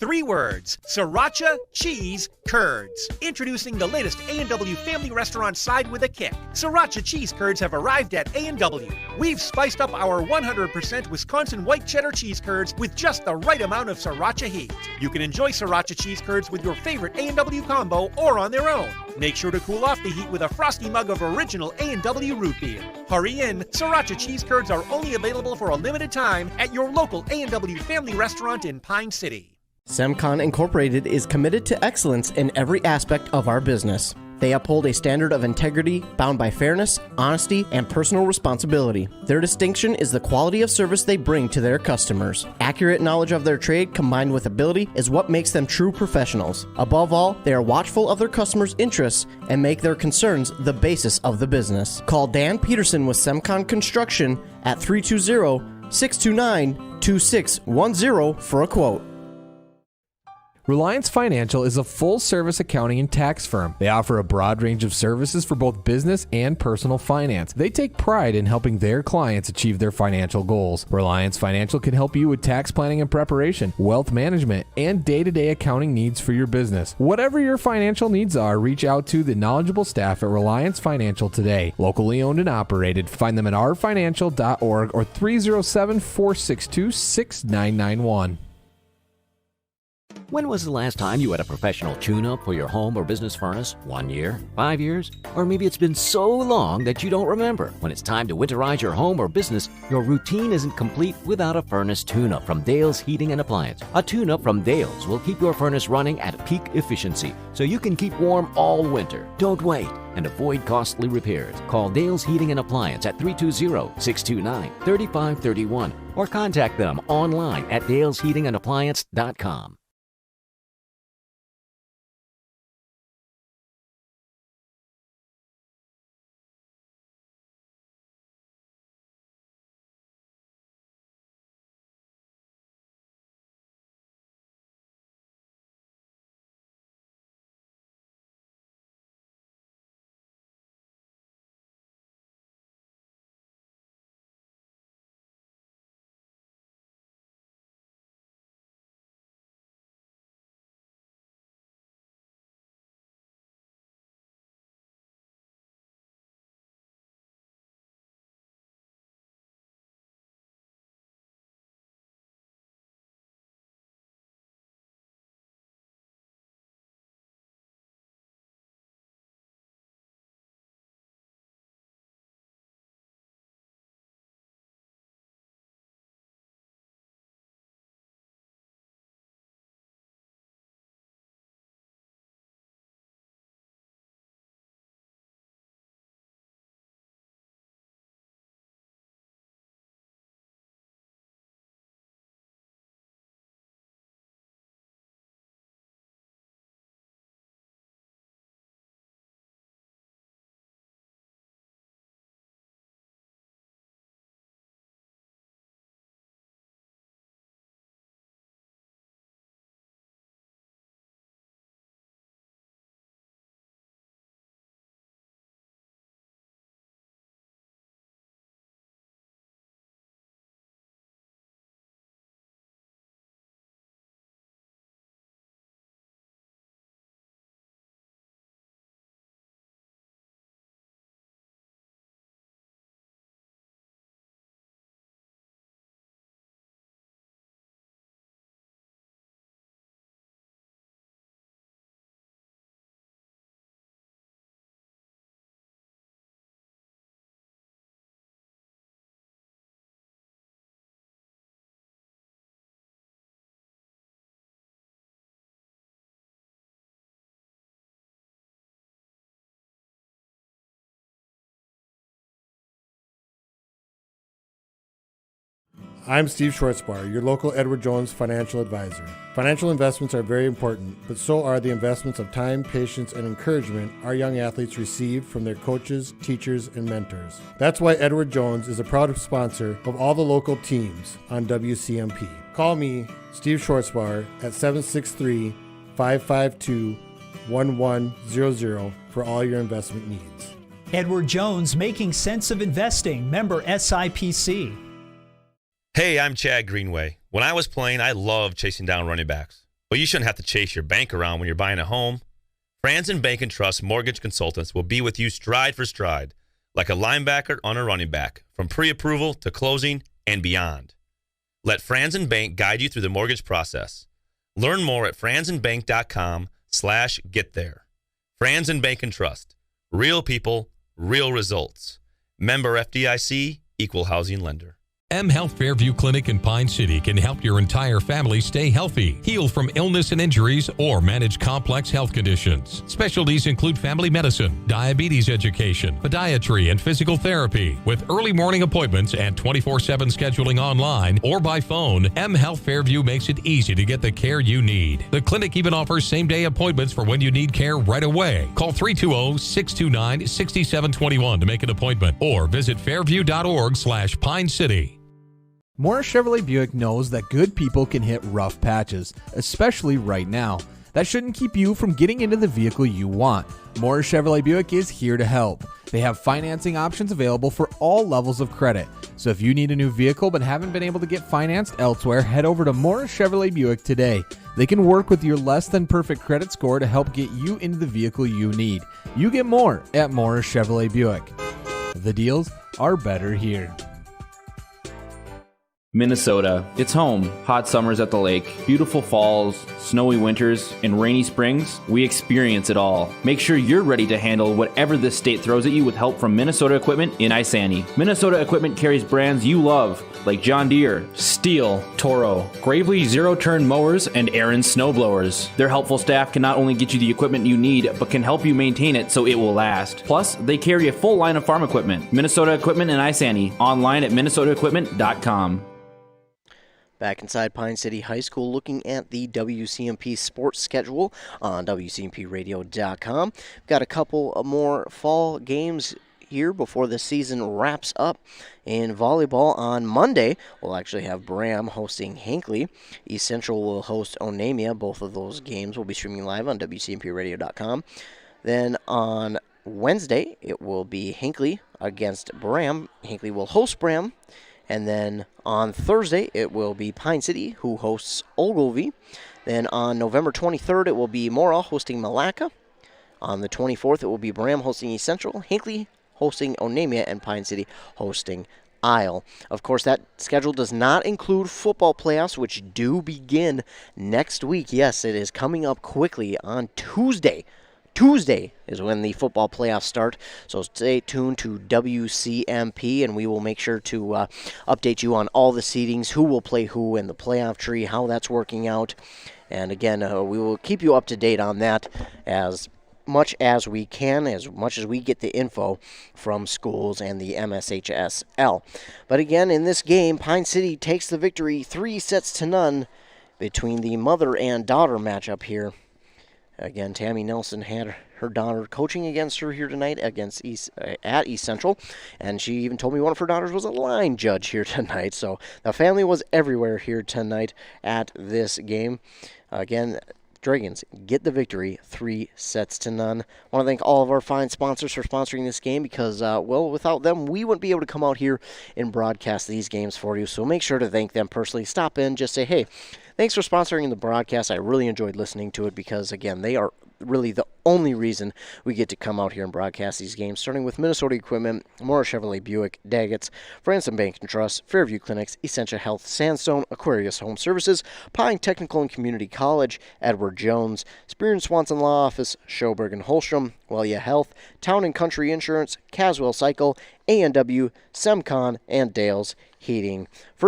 3 words: Sriracha Cheese Curds. Introducing the latest A&W family restaurant side with a kick. Sriracha Cheese Curds have arrived at A&W. We've spiced up our 100% Wisconsin white cheddar cheese curds with just the right amount of sriracha heat. You can enjoy Sriracha Cheese Curds with your favorite A&W combo or on their own. Make sure to cool off the heat with a frosty mug of original A&W root beer. Hurry in, Sriracha Cheese Curds are only available for a limited time at your local A&W family restaurant in Pine City. Semcon Incorporated is committed to excellence in every aspect of our business. They uphold a standard of integrity bound by fairness, honesty, and personal responsibility. Their distinction is the quality of service they bring to their customers. Accurate knowledge of their trade combined with ability is what makes them true professionals. Above all, they are watchful of their customers' interests and make their concerns the basis of the business. Call Dan Peterson with Semcon Construction at 320-629-2610 for a quote. Reliance Financial is a full-service accounting and tax firm. They offer a broad range of services for both business and personal finance. They take pride in helping their clients achieve their financial goals. Reliance Financial can help you with tax planning and preparation, wealth management, and day-to-day accounting needs for your business. Whatever your financial needs are, reach out to the knowledgeable staff at Reliance Financial today. Locally owned and operated. Find them at rfinancial.org or 307-462-6991. When was the last time you had a professional tune-up for your home or business furnace? 1 year? 5 years? Or maybe it's been so long that you don't remember. When it's time to winterize your home or business, your routine isn't complete without a furnace tune-up from Dale's Heating and Appliance. A tune-up from Dale's will keep your furnace running at peak efficiency so you can keep warm all winter. Don't wait and avoid costly repairs. Call Dale's Heating and Appliance at 320-629-3531 or contact them online at dalesheatingandappliance.com. I'm Steve Schwartzbar, your local Edward Jones financial advisor. Financial investments are very important, but so are the investments of time, patience, and encouragement our young athletes receive from their coaches, teachers, and mentors. That's why Edward Jones is a proud sponsor of all the local teams on WCMP. Call me, Steve Schwartzbar, at 763-552-1100 for all your investment needs. Edward Jones, Making Sense of Investing, member SIPC. Hey, I'm Chad Greenway. When I was playing, I loved chasing down running backs. But you shouldn't have to chase your bank around when you're buying a home. Franzen Bank and Trust Mortgage Consultants will be with you stride for stride, like a linebacker on a running back, from pre-approval to closing and beyond. Let Franzen Bank guide you through the mortgage process. Learn more at franzenbank.com/getthere. Franzen Bank and Trust. Real people, real results. Member FDIC, Equal Housing Lender. M Health Fairview Clinic in Pine City can help your entire family stay healthy, heal from illness and injuries, or manage complex health conditions. Specialties include family medicine, diabetes education, podiatry, and physical therapy. With early morning appointments and 24/7 scheduling online or by phone, M Health Fairview makes it easy to get the care you need. The clinic even offers same-day appointments for when you need care right away. Call 320-629-6721 to make an appointment or visit fairview.org/Pine City. Morris Chevrolet Buick knows that good people can hit rough patches, especially right now. That shouldn't keep you from getting into the vehicle you want. Morris Chevrolet Buick is here to help. They have financing options available for all levels of credit. So if you need a new vehicle but haven't been able to get financed elsewhere, head over to Morris Chevrolet Buick today. They can work with your less than perfect credit score to help get you into the vehicle you need. You get more at Morris Chevrolet Buick. The deals are better here. Minnesota. It's home. Hot summers at the lake, beautiful falls, snowy winters, and rainy springs. We experience it all. Make sure you're ready to handle whatever this state throws at you with help from Minnesota Equipment in Isani. Minnesota Equipment carries brands you love, like John Deere, Steel, Toro, Gravely zero-turn mowers, and Aaron snowblowers. Their helpful staff can not only get you the equipment you need, but can help you maintain it so it will last. Plus, they carry a full line of farm equipment. Minnesota Equipment in Isani. Online at minnesotaequipment.com. Back inside Pine City High School, looking at the WCMP sports schedule on WCMPradio.com. We've got a couple more fall games here before the season wraps up. In volleyball on Monday, we'll actually have Bram hosting Hinckley. East Central will host Onamia. Both of those games will be streaming live on WCMPradio.com. Then on Wednesday, it will be Hinckley against Bram. Hinckley will host Bram. And then on Thursday, it will be Pine City, who hosts Ogilvie. Then on November 23rd, it will be Mora hosting Malacca. On the 24th, it will be Bram hosting East Central, Hinckley hosting Onamia, and Pine City hosting Isle. Of course, that schedule does not include football playoffs, which do begin next week. Yes, it is coming up quickly on Tuesday. Tuesday is when the football playoffs start, so stay tuned to WCMP, and we will make sure to update you on all the seedings, who will play who in the playoff tree, how that's working out. And again, we will keep you up to date on that as much as we can, as much as we get the info from schools and the MSHSL. But again, in this game, Pine City takes the victory 3-0 between the mother and daughter matchup here. Again, Tammy Nelson had her daughter coaching against her here tonight at East Central, and she even told me one of her daughters was a line judge here tonight. So the family was everywhere here tonight at this game. Again, Dragons get the victory 3-0. I want to thank all of our fine sponsors for sponsoring this game because, without them, we wouldn't be able to come out here and broadcast these games for you. So make sure to thank them personally. Stop in, just say, hey, thanks for sponsoring the broadcast. I really enjoyed listening to it because, again, they are really the only reason we get to come out here and broadcast these games, starting with Minnesota Equipment, Mora Chevrolet Buick, Daggett's, Franson Bank and Trust, Fairview Clinics, Essentia Health, Sandstone, Aquarius Home Services, Pine Technical and Community College, Edward Jones, Spear and Swanson Law Office, Schoberg and Holstrom, Wellia Health, Town and Country Insurance, Caswell Cycle, A&W, Semcon, and Dale's Heating. For